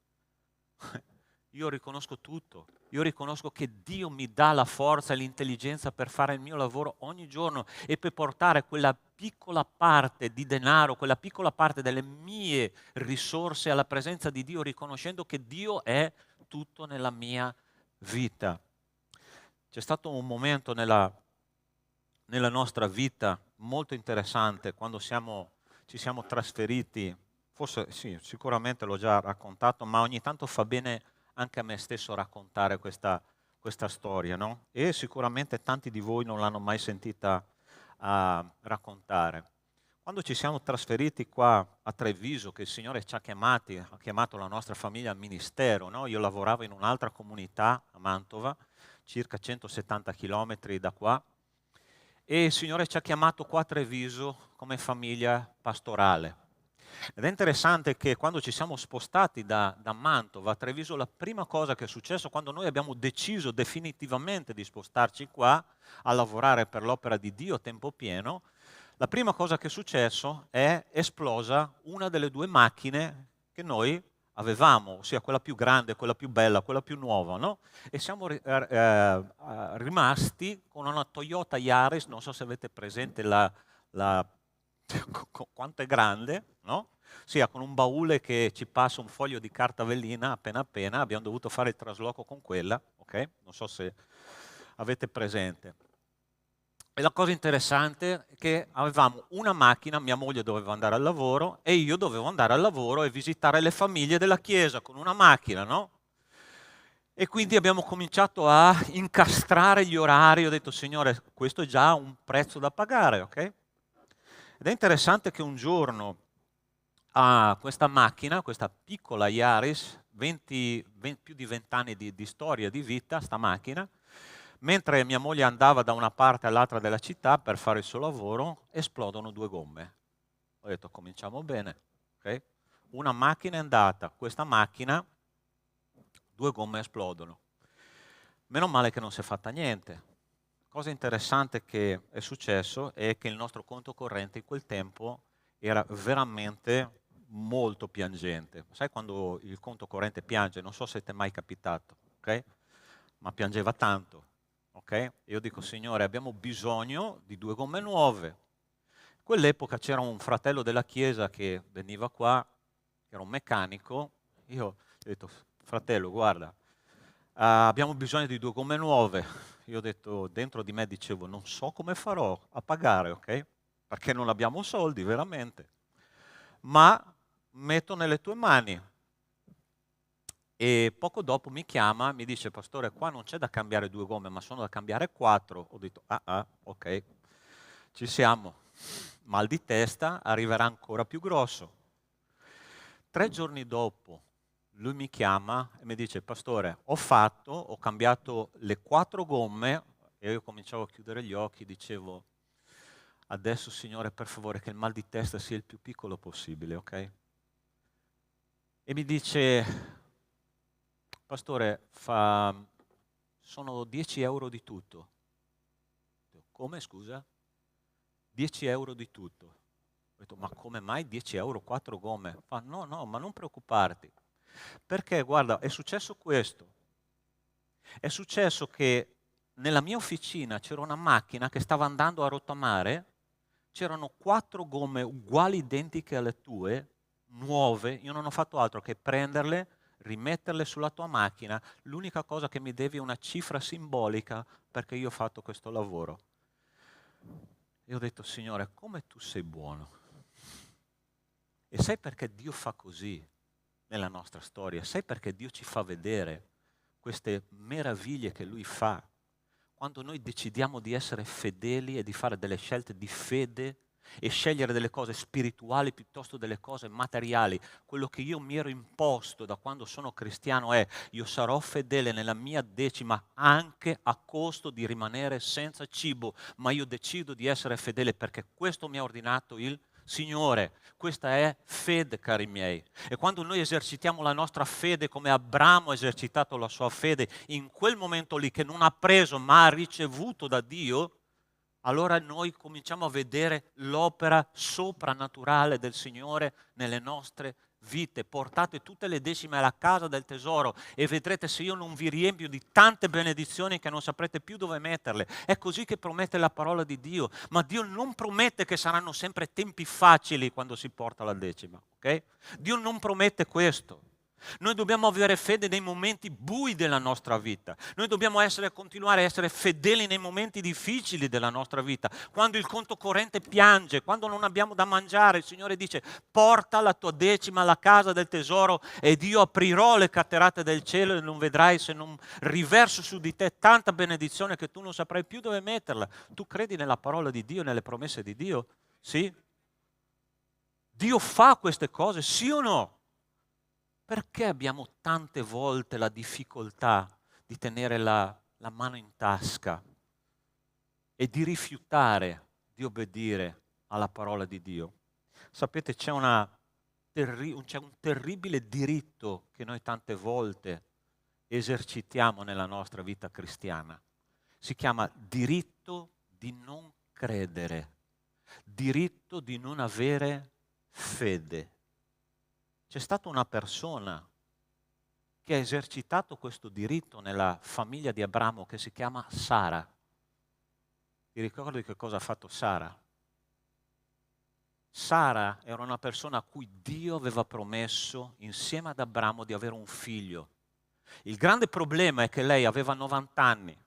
io riconosco tutto. Io riconosco che Dio mi dà la forza e l'intelligenza per fare il mio lavoro ogni giorno e per portare quella piccola parte di denaro, quella piccola parte delle mie risorse alla presenza di Dio, riconoscendo che Dio è tutto nella mia vita. C'è stato un momento nella nostra vita molto interessante quando ci siamo trasferiti, forse sì, sicuramente l'ho già raccontato, ma ogni tanto fa bene anche a me stesso raccontare questa storia, no? E sicuramente tanti di voi non l'hanno mai sentita raccontare. Quando ci siamo trasferiti qua a Treviso, che il Signore ci ha chiamati, ha chiamato la nostra famiglia al ministero, no? Io lavoravo in un'altra comunità a Mantova, circa 170 chilometri da qua, e il Signore ci ha chiamato qua a Treviso come famiglia pastorale. Ed è interessante che quando ci siamo spostati da Mantova a Treviso, la prima cosa che è successo quando noi abbiamo deciso definitivamente di spostarci qua a lavorare per l'opera di Dio a tempo pieno, la prima cosa che è successo è esplosa una delle due macchine che noi avevamo, ossia quella più grande, quella più bella, quella più nuova, no? E siamo rimasti con una Toyota Yaris, non so se avete presente quanto è grande, no? Sia con un baule che ci passa un foglio di carta velina appena appena, abbiamo dovuto fare il trasloco con quella, ok? Non so se avete presente. E la cosa interessante è che avevamo una macchina, mia moglie doveva andare al lavoro e io dovevo andare al lavoro e visitare le famiglie della chiesa con una macchina, no? E quindi abbiamo cominciato a incastrare gli orari, ho detto, Signore, questo è già un prezzo da pagare, ok? Ed è interessante che un giorno questa macchina, questa piccola Yaris, più di 20 anni di storia, di vita, sta macchina, mentre mia moglie andava da una parte all'altra della città per fare il suo lavoro, esplodono due gomme. Ho detto, cominciamo bene, ok? Una macchina è andata, questa macchina, due gomme esplodono. Meno male che non si è fatta niente. Cosa interessante che è successo è che il nostro conto corrente in quel tempo era veramente molto piangente. Sai quando il conto corrente piange? Non so se ti è mai capitato, ok? Ma piangeva tanto, ok? Io dico, Signore, abbiamo bisogno di due gomme nuove. In quell'epoca c'era un fratello della chiesa che veniva qua, che era un meccanico. Io ho detto, fratello, guarda, abbiamo bisogno di due gomme nuove. Io ho detto, dentro di me dicevo, non so come farò a pagare, ok? Perché non abbiamo soldi, veramente. Ma metto nelle tue mani. E poco dopo mi chiama, mi dice, pastore, qua non c'è da cambiare due gomme, ma sono da cambiare 4. Ho detto, ok, ci siamo. Mal di testa, arriverà ancora più grosso. 3 giorni dopo, lui mi chiama e mi dice, pastore, ho cambiato le 4 gomme, e io cominciavo a chiudere gli occhi, dicevo, adesso Signore, per favore, che il mal di testa sia il più piccolo possibile, ok? E mi dice, pastore, sono 10 euro di tutto. Come, scusa? 10 euro di tutto. Ho detto, ma come mai 10 euro, 4 gomme? Fa, no, ma non preoccuparti. Perché, guarda, è successo questo. È successo che nella mia officina c'era una macchina che stava andando a rottamare, c'erano 4 gomme uguali, identiche alle tue, nuove, io non ho fatto altro che prenderle, rimetterle sulla tua macchina, l'unica cosa che mi devi è una cifra simbolica perché io ho fatto questo lavoro. E ho detto, Signore, come tu sei buono. E sai perché Dio fa così nella nostra storia? Sai perché Dio ci fa vedere queste meraviglie che Lui fa? Quando noi decidiamo di essere fedeli e di fare delle scelte di fede e scegliere delle cose spirituali piuttosto delle cose materiali, quello che io mi ero imposto da quando sono cristiano è io sarò fedele nella mia decima anche a costo di rimanere senza cibo, ma io decido di essere fedele perché questo mi ha ordinato il Signore. Questa è fede, cari miei. E quando noi esercitiamo la nostra fede come Abramo ha esercitato la sua fede, in quel momento lì che non ha preso ma ha ricevuto da Dio, allora noi cominciamo a vedere l'opera soprannaturale del Signore nelle nostre vite, portate tutte le decime alla casa del tesoro e vedrete se io non vi riempio di tante benedizioni che non saprete più dove metterle. È così che promette la parola di Dio, ma Dio non promette che saranno sempre tempi facili quando si porta la decima, ok? Dio non promette questo. Noi dobbiamo avere fede nei momenti bui della nostra vita. Noi dobbiamo continuare a essere fedeli nei momenti difficili della nostra vita. Quando il conto corrente piange, quando non abbiamo da mangiare, il Signore dice: porta la tua decima alla casa del tesoro ed io aprirò le catterate del cielo e non vedrai se non riverso su di te tanta benedizione che tu non saprai più dove metterla. Tu credi nella parola di Dio, nelle promesse di Dio? Sì? Dio fa queste cose, sì o no? Perché abbiamo tante volte la difficoltà di tenere la mano in tasca e di rifiutare di obbedire alla parola di Dio? Sapete, c'è un terribile diritto che noi tante volte esercitiamo nella nostra vita cristiana. Si chiama diritto di non credere, diritto di non avere fede. C'è stata una persona che ha esercitato questo diritto nella famiglia di Abramo che si chiama Sara. Ti ricordi che cosa ha fatto Sara? Sara era una persona a cui Dio aveva promesso insieme ad Abramo di avere un figlio. Il grande problema è che lei aveva 90 anni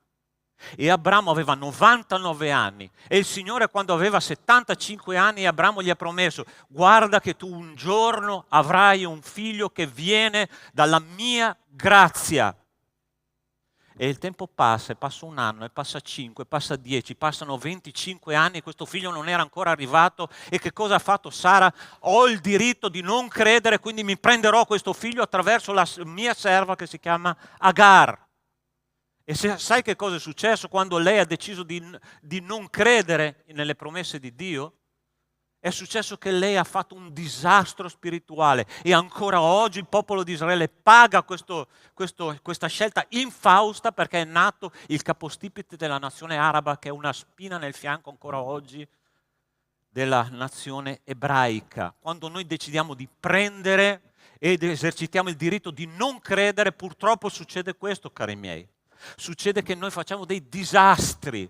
e Abramo aveva 99 anni e il Signore, quando aveva 75 anni, Abramo gli ha promesso: guarda che tu un giorno avrai un figlio che viene dalla mia grazia. E il tempo passa, e passa un anno, e passa 5, passa 10, passano 25 anni e questo figlio non era ancora arrivato. E che cosa ha fatto Sara? Ho il diritto di non credere, quindi mi prenderò questo figlio attraverso la mia serva che si chiama Agar. E sai che cosa è successo quando lei ha deciso di non credere nelle promesse di Dio? È successo che lei ha fatto un disastro spirituale e ancora oggi il popolo di Israele paga questa scelta infausta, perché è nato il capostipite della nazione araba, che è una spina nel fianco ancora oggi della nazione ebraica. Quando noi decidiamo di prendere ed esercitiamo il diritto di non credere, purtroppo succede questo, cari miei. Succede che noi facciamo dei disastri.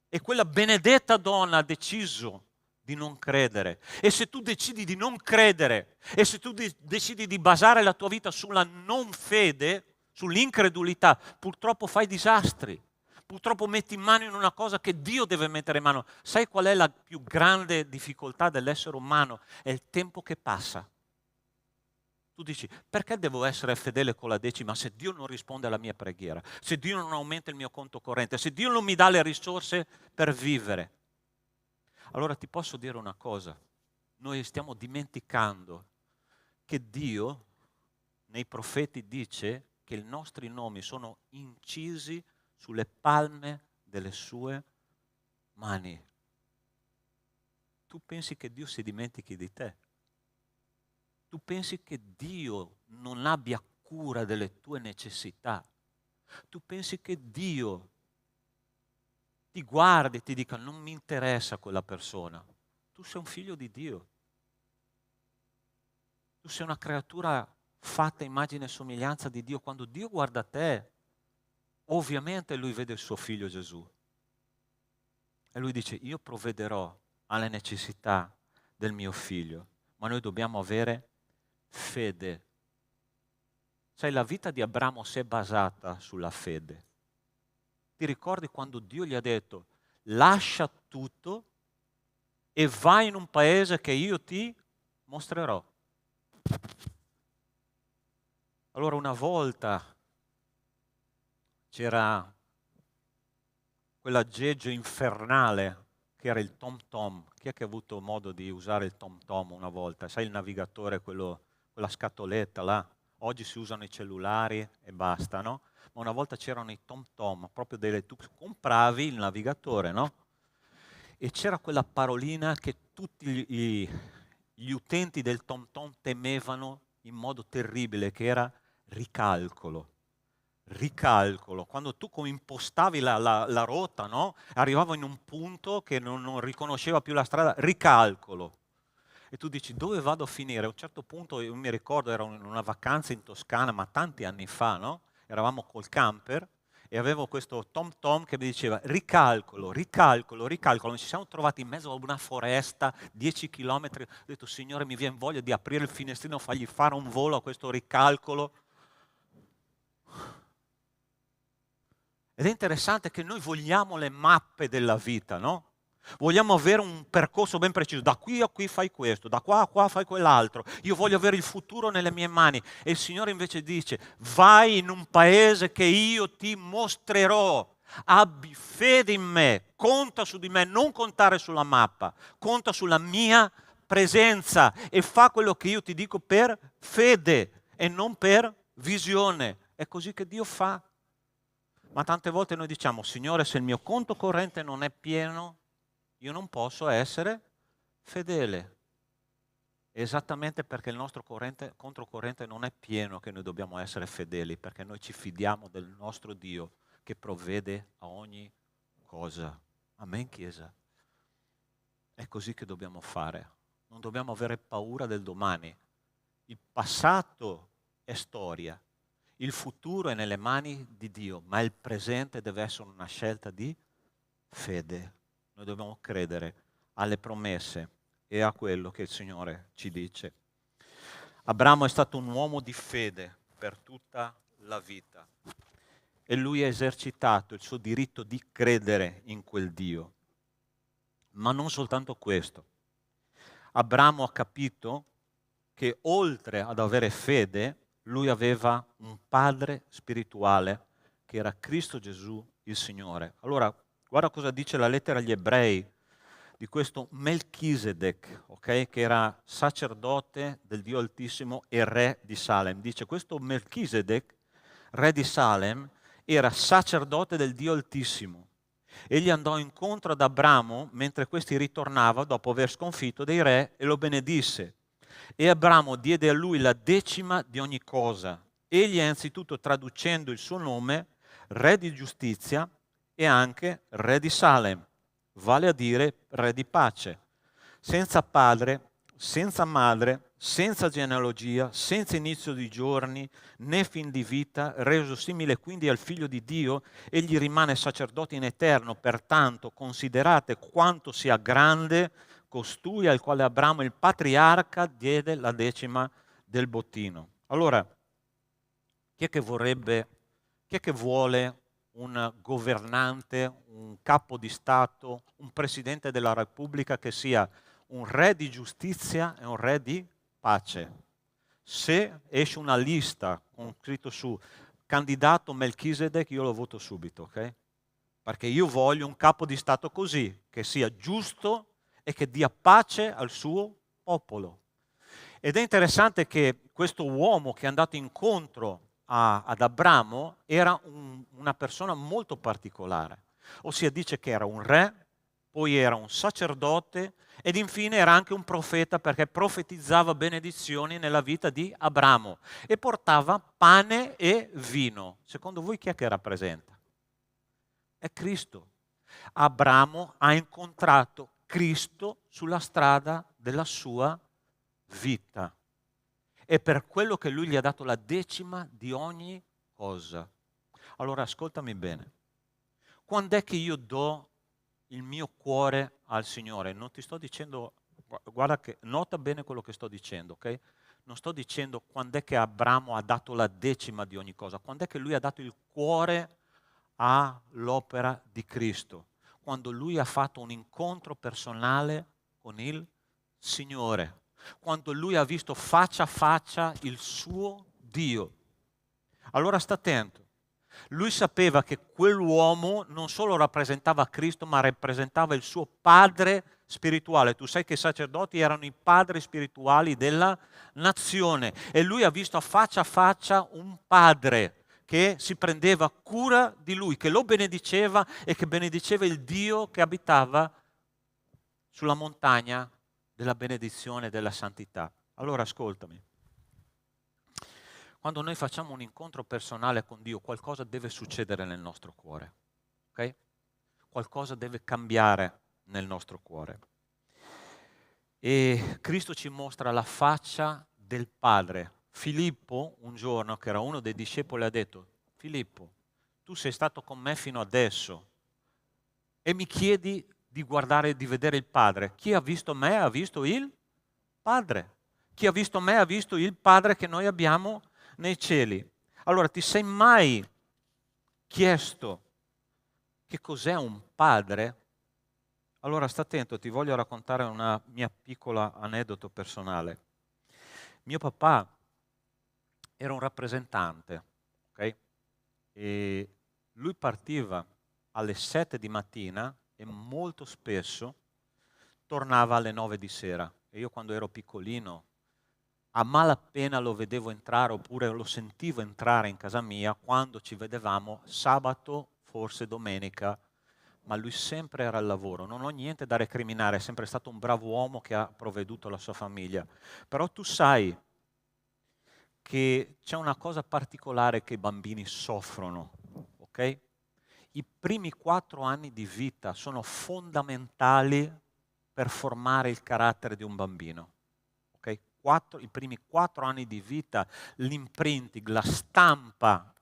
E quella benedetta donna ha deciso di non credere. E se tu decidi di non credere, e se tu decidi di basare la tua vita sulla non fede, sull'incredulità, purtroppo fai disastri. Purtroppo metti in mano in una cosa che Dio deve mettere in mano. Sai qual è la più grande difficoltà dell'essere umano? È il tempo che passa. Tu dici: perché devo essere fedele con la decima se Dio non risponde alla mia preghiera, se Dio non aumenta il mio conto corrente, se Dio non mi dà le risorse per vivere? Allora ti posso dire una cosa: noi stiamo dimenticando che Dio nei profeti dice che i nostri nomi sono incisi sulle palme delle sue mani. Tu pensi che Dio si dimentichi di te? Tu pensi che Dio non abbia cura delle tue necessità? Tu pensi che Dio ti guardi e ti dica: non mi interessa quella persona? Tu sei un figlio di Dio. Tu sei una creatura fatta a immagine e somiglianza di Dio. Quando Dio guarda te, ovviamente Lui vede il suo figlio Gesù. E Lui dice: io provvederò alle necessità del mio figlio. Ma noi dobbiamo avere fede. Sai, la vita di Abramo si è basata sulla fede. Ti ricordi quando Dio gli ha detto: lascia tutto e vai in un paese che io ti mostrerò? Allora, una volta c'era quell'aggeggio infernale che era il Tom Tom. Chi è che ha avuto modo di usare il Tom Tom una volta? Sai, il navigatore, quella scatoletta là? Oggi si usano i cellulari e basta, no? Ma una volta c'erano i Tom Tom, proprio tu compravi il navigatore, no? E c'era quella parolina che tutti gli utenti del Tom Tom temevano in modo terribile, che era ricalcolo. Ricalcolo. Quando tu impostavi la rotta, no? Arrivavo in un punto che non riconosceva più la strada, ricalcolo. E tu dici, dove vado a finire? A un certo punto, io mi ricordo, era una vacanza in Toscana, ma tanti anni fa, no? Eravamo col camper e avevo questo Tom Tom che mi diceva ricalcolo, ricalcolo, ricalcolo. Ci siamo trovati in mezzo a una foresta, 10 chilometri. Ho detto, Signore, mi viene voglia di aprire il finestrino, fargli fare un volo a questo ricalcolo. Ed è interessante che noi vogliamo le mappe della vita, no? Vogliamo avere un percorso ben preciso, da qui a qui fai questo, da qua a qua fai quell'altro. Io voglio avere il futuro nelle mie mani. E il Signore invece dice, vai in un paese che io ti mostrerò. Abbi fede in me, conta su di me, non contare sulla mappa, conta sulla mia presenza e fa quello che io ti dico per fede e non per visione. È così che Dio fa. Ma tante volte noi diciamo, Signore, se il mio conto corrente non è pieno, io non posso essere fedele. Esattamente perché il nostro controcorrente non è pieno che noi dobbiamo essere fedeli, perché noi ci fidiamo del nostro Dio che provvede a ogni cosa. Amen, Chiesa? È così che dobbiamo fare. Non dobbiamo avere paura del domani. Il passato è storia. Il futuro è nelle mani di Dio, ma il presente deve essere una scelta di fede. Noi dobbiamo credere alle promesse e a quello che il Signore ci dice. Abramo è stato un uomo di fede per tutta la vita e lui ha esercitato il suo diritto di credere in quel Dio. Ma non soltanto questo. Abramo ha capito che oltre ad avere fede, lui aveva un padre spirituale che era Cristo Gesù il Signore. Allora, guarda cosa dice la lettera agli Ebrei di questo Melchisedec, okay? Che era sacerdote del Dio Altissimo e re di Salem. Dice, questo Melchisedec, re di Salem, era sacerdote del Dio Altissimo. Egli andò incontro ad Abramo mentre questi ritornava dopo aver sconfitto dei re e lo benedisse. E Abramo diede a lui la decima di ogni cosa. Egli anzitutto traducendo il suo nome, re di giustizia e anche re di Salem, vale a dire re di pace, senza padre, senza madre, senza genealogia, senza inizio di giorni, né fin di vita, reso simile quindi al Figlio di Dio, egli rimane sacerdote in eterno. Pertanto considerate quanto sia grande costui al quale Abramo il patriarca diede la decima del bottino. Allora, chi è che vuole un governante, un capo di Stato, un presidente della Repubblica che sia un re di giustizia e un re di pace? Se esce una lista con scritto su candidato Melchisedec, io lo voto subito, ok? Perché io voglio un capo di Stato così, che sia giusto e che dia pace al suo popolo. Ed è interessante che questo uomo che è andato incontro ad Abramo era una persona molto particolare. Ossia dice che era un re, poi era un sacerdote ed infine era anche un profeta perché profetizzava benedizioni nella vita di Abramo e portava pane e vino. Secondo voi chi è che rappresenta? È Cristo. Abramo ha incontrato Cristo sulla strada della sua vita. E per quello che lui gli ha dato la decima di ogni cosa. Allora ascoltami bene. Quando è che io do il mio cuore al Signore? Non ti sto dicendo, guarda che nota bene quello che sto dicendo, ok? Non sto dicendo quando è che Abramo ha dato la decima di ogni cosa, quando è che lui ha dato il cuore all'opera di Cristo, quando lui ha fatto un incontro personale con il Signore, quando lui ha visto faccia a faccia il suo Dio. Allora sta attento. Lui sapeva che quell'uomo non solo rappresentava Cristo, ma rappresentava il suo padre spirituale. Tu sai che i sacerdoti erano i padri spirituali della nazione e lui ha visto faccia a faccia un padre che si prendeva cura di lui, che lo benediceva e che benediceva il Dio che abitava sulla montagna della benedizione e della santità. Allora ascoltami. Quando noi facciamo un incontro personale con Dio, qualcosa deve succedere nel nostro cuore, ok? Qualcosa deve cambiare nel nostro cuore. E Cristo ci mostra la faccia del Padre. Filippo, un giorno, che era uno dei discepoli, ha detto: Filippo, tu sei stato con me fino adesso e mi chiedi di guardare e di vedere il Padre. Chi ha visto me ha visto il Padre. Chi ha visto me ha visto il Padre che noi abbiamo nei cieli. Allora, ti sei mai chiesto che cos'è un padre? Allora, sta attento, ti voglio raccontare una mia piccola aneddoto personale. Mio papà era un rappresentante, ok? E lui partiva alle 7 di mattina e molto spesso tornava alle 9 di sera. E io quando ero piccolino, a malapena lo vedevo entrare oppure lo sentivo entrare in casa mia quando ci vedevamo sabato, forse domenica, ma lui sempre era al lavoro. Non ho niente da recriminare, è sempre stato un bravo uomo che ha provveduto alla sua famiglia. Però tu sai che c'è una cosa particolare che i bambini soffrono, ok? I primi 4 anni di vita sono fondamentali per formare il carattere di un bambino. Okay? I primi 4 anni di vita, l'imprinting, la stampa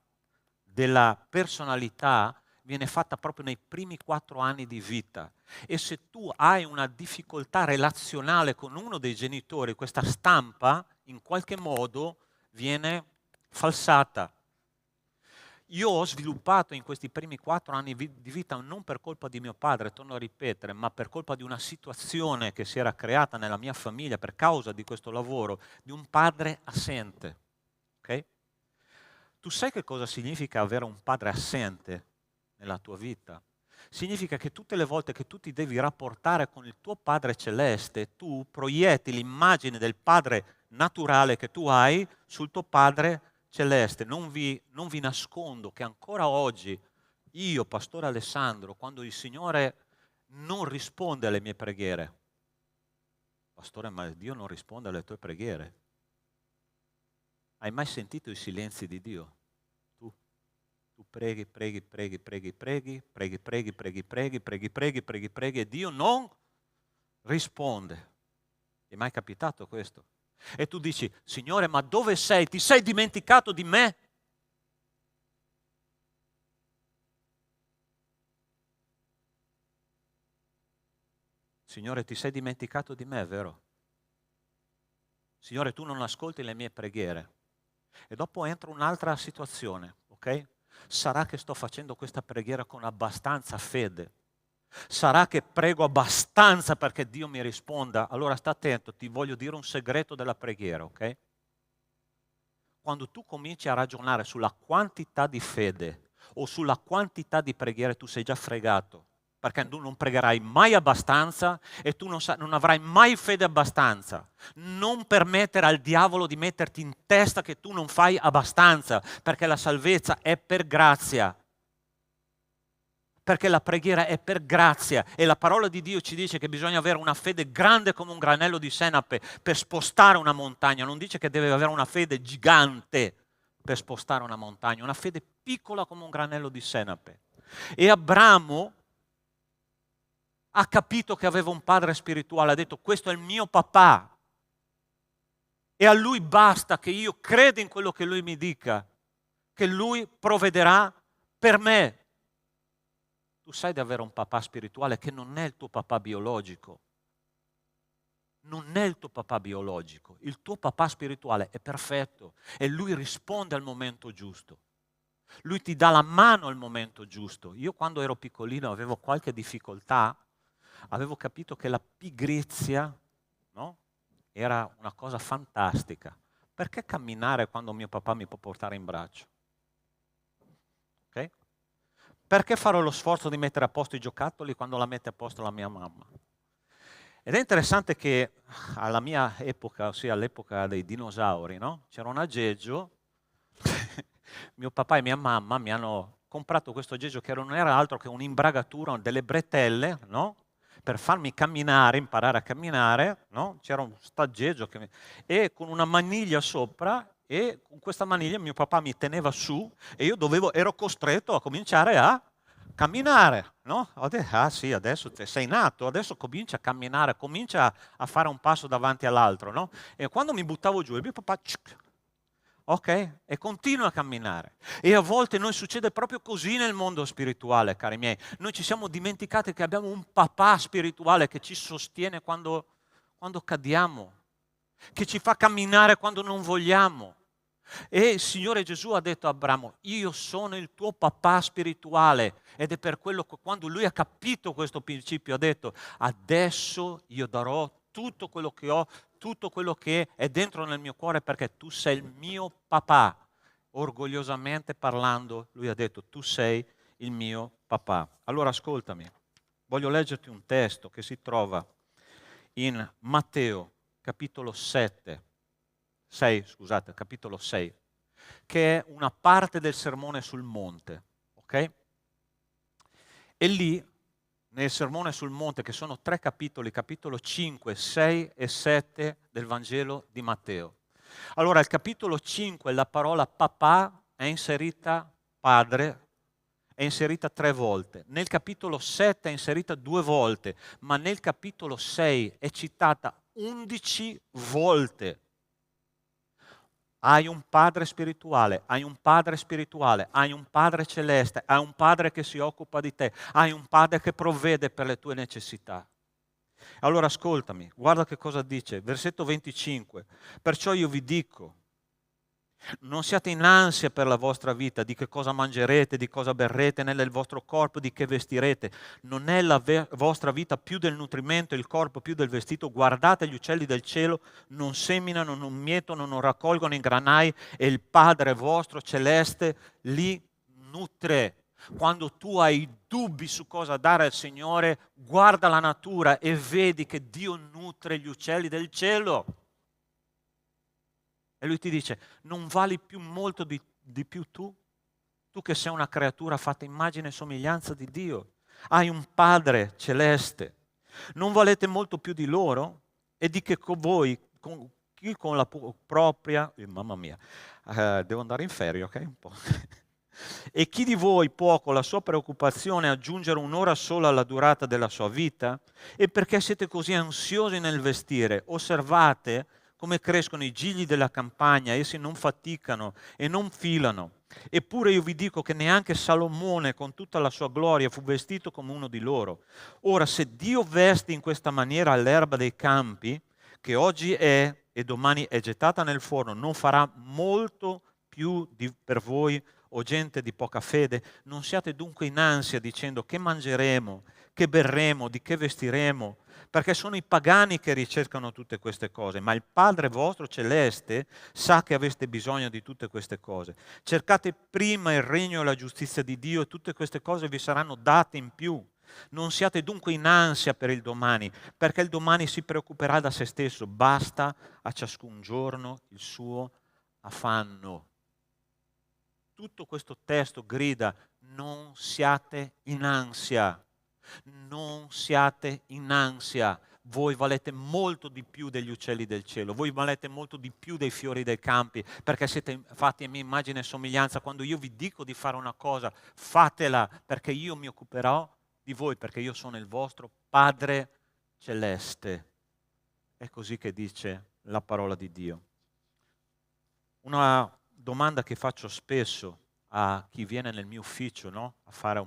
della personalità viene fatta proprio nei primi 4 anni di vita. E se tu hai una difficoltà relazionale con uno dei genitori, questa stampa in qualche modo viene falsata. Io ho sviluppato in questi primi 4 anni di vita, non per colpa di mio padre, torno a ripetere, ma per colpa di una situazione che si era creata nella mia famiglia per causa di questo lavoro, di un padre assente. Okay? Tu sai che cosa significa avere un padre assente nella tua vita? Significa che tutte le volte che tu ti devi rapportare con il tuo Padre Celeste, tu proietti l'immagine del Padre naturale che tu hai sul tuo Padre Celeste. Non vi nascondo che ancora oggi io, Pastore Alessandro, quando il Signore non risponde alle mie preghiere, Pastore, ma Dio non risponde alle tue preghiere. Hai mai sentito i silenzi di Dio? Tu preghi e Dio non risponde. Ti è mai capitato questo? E tu dici: Signore, ma dove sei? Ti sei dimenticato di me? Signore, ti sei dimenticato di me, vero? Signore, tu non ascolti le mie preghiere. E dopo entra un'altra situazione, ok? Sarà che sto facendo questa preghiera con abbastanza fede? Sarà che prego abbastanza perché Dio mi risponda? Allora sta attento, ti voglio dire un segreto della preghiera, ok? Quando tu cominci a ragionare sulla quantità di fede o sulla quantità di preghiere, tu sei già fregato, perché tu non pregherai mai abbastanza e tu non avrai mai fede abbastanza. Non permettere al diavolo di metterti in testa che tu non fai abbastanza, perché la salvezza è per grazia. Perché la preghiera è per grazia e la parola di Dio ci dice che bisogna avere una fede grande come un granello di senape per spostare una montagna. Non dice che deve avere una fede gigante per spostare una montagna, una fede piccola come un granello di senape. E Abramo ha capito che aveva un padre spirituale, ha detto: questo è il mio papà e a lui basta che io creda in quello che lui mi dica, che lui provvederà per me. Tu sai di avere un papà spirituale che non è il tuo papà biologico. Non è il tuo papà biologico. Il tuo papà spirituale è perfetto e lui risponde al momento giusto. Lui ti dà la mano al momento giusto. Io quando ero piccolino avevo qualche difficoltà, avevo capito che la pigrizia, no, era una cosa fantastica. Perché camminare quando mio papà mi può portare in braccio? Ok? Perché farò lo sforzo di mettere a posto i giocattoli quando la mette a posto la mia mamma? Ed è interessante che alla mia epoca, ossia all'epoca dei dinosauri, no? C'era un aggeggio, mio papà e mia mamma mi hanno comprato questo aggeggio che non era altro che un'imbragatura, delle bretelle, no? Per farmi camminare, imparare a camminare, no? C'era un staggeggio e con una maniglia sopra, e con questa maniglia mio papà mi teneva su e io ero costretto a cominciare a camminare, no? Ah sì, adesso sei nato, adesso comincia a camminare, comincia a fare un passo davanti all'altro, no? E quando mi buttavo giù, il mio papà, ok? E continua a camminare. E a volte noi succede proprio così nel mondo spirituale, cari miei. Noi ci siamo dimenticati che abbiamo un papà spirituale che ci sostiene quando cadiamo, che ci fa camminare quando non vogliamo. E il Signore Gesù ha detto a Abramo, io sono il tuo papà spirituale, ed è per quello che quando lui ha capito questo principio ha detto, adesso io darò tutto quello che ho, tutto quello che è dentro nel mio cuore, perché tu sei il mio papà. Orgogliosamente parlando, lui ha detto, tu sei il mio papà. Allora ascoltami, voglio leggerti un testo che si trova in Matteo, capitolo 6, che è una parte del Sermone sul Monte, ok? E lì, nel Sermone sul Monte, che sono 3 capitoli, capitolo 5, 6 e 7 del Vangelo di Matteo. Allora, il capitolo 5, la parola papà è inserita, padre, è inserita 3 volte. Nel capitolo 7 è inserita 2 volte, ma nel capitolo 6 è citata 11 volte. Hai un padre spirituale, hai un padre spirituale, hai un padre celeste, hai un padre che si occupa di te, hai un padre che provvede per le tue necessità. Allora ascoltami, guarda che cosa dice, versetto 25. Perciò io vi dico, non siate in ansia per la vostra vita, di che cosa mangerete, di cosa berrete nel vostro corpo, di che vestirete. Non è la vostra vita più del nutrimento, il corpo più del vestito? Guardate gli uccelli del cielo, non seminano, non mietono, non raccolgono in granai, e il Padre vostro celeste li nutre. Quando tu hai dubbi su cosa dare al Signore, guarda la natura e vedi che Dio nutre gli uccelli del cielo. E lui ti dice, non vali più molto di più tu? Tu che sei una creatura fatta immagine e somiglianza di Dio. Hai un Padre celeste. Non valete molto più di loro? E di che voi, chi con la propria... mamma mia, devo andare in ferie, ok? Un po'. E chi di voi può con la sua preoccupazione aggiungere un'ora sola alla durata della sua vita? E perché siete così ansiosi nel vestire? Osservate come crescono i gigli della campagna, essi non faticano e non filano. Eppure io vi dico che neanche Salomone con tutta la sua gloria fu vestito come uno di loro. Ora, se Dio veste in questa maniera l'erba dei campi, che oggi è e domani è gettata nel forno, non farà molto più per voi, o gente di poca fede? Non siate dunque in ansia dicendo che mangeremo, che berremo, di che vestiremo, perché sono i pagani che ricercano tutte queste cose, ma il Padre vostro celeste sa che avete bisogno di tutte queste cose. Cercate prima il regno e la giustizia di Dio e tutte queste cose vi saranno date in più. Non siate dunque in ansia per il domani, perché il domani si preoccuperà da se stesso, basta a ciascun giorno il suo affanno. Tutto questo testo grida, non siate in ansia. Non siate in ansia, voi valete molto di più degli uccelli del cielo, voi valete molto di più dei fiori dei campi, perché siete fatti a mia immagine e somiglianza. Quando io vi dico di fare una cosa, fatela, perché io mi occuperò di voi, perché io sono il vostro Padre celeste. È così che dice la parola di Dio. Una domanda che faccio spesso a chi viene nel mio ufficio, no? A fare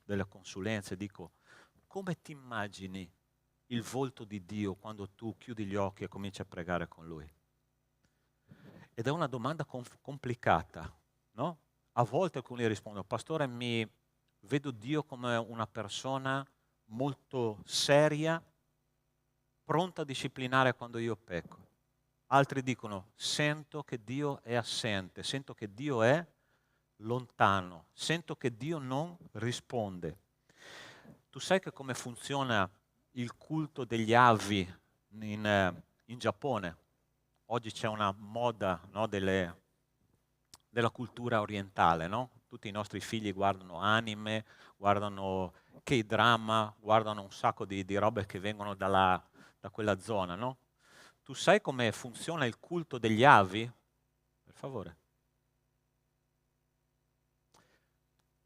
delle consulenze, dico, come ti immagini il volto di Dio quando tu chiudi gli occhi e cominci a pregare con Lui? Ed è una domanda complicata, no? A volte alcuni rispondono, pastore, mi vedo Dio come una persona molto seria, pronta a disciplinare quando io pecco. Altri dicono, sento che Dio è assente, sento che Dio è lontano, sento che Dio non risponde. Tu sai che come funziona il culto degli avi in Giappone? Oggi c'è una moda, no, della cultura orientale, no? Tutti i nostri figli guardano anime, guardano K-drama, guardano un sacco di robe che vengono da quella zona, no? Tu sai come funziona il culto degli avi? Per favore.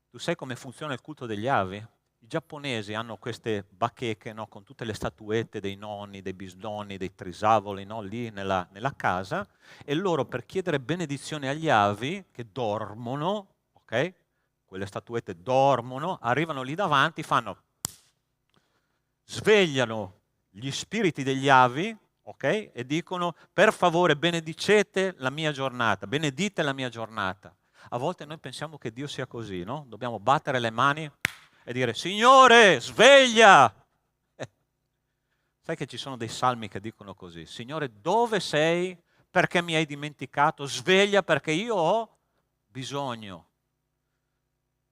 Tu sai come funziona il culto degli avi? I giapponesi hanno queste bacheche, no, con tutte le statuette dei nonni, dei bisnonni, dei trisavoli, no, lì nella casa, e loro per chiedere benedizione agli avi che dormono, ok? Quelle statuette dormono, arrivano lì davanti, svegliano gli spiriti degli avi, ok? E dicono: per favore benedicete la mia giornata, benedite la mia giornata. A volte noi pensiamo che Dio sia così, no? Dobbiamo battere le mani e dire: Signore, sveglia! Sai che ci sono dei salmi che dicono così: Signore, dove sei? Perché mi hai dimenticato? Sveglia, perché io ho bisogno.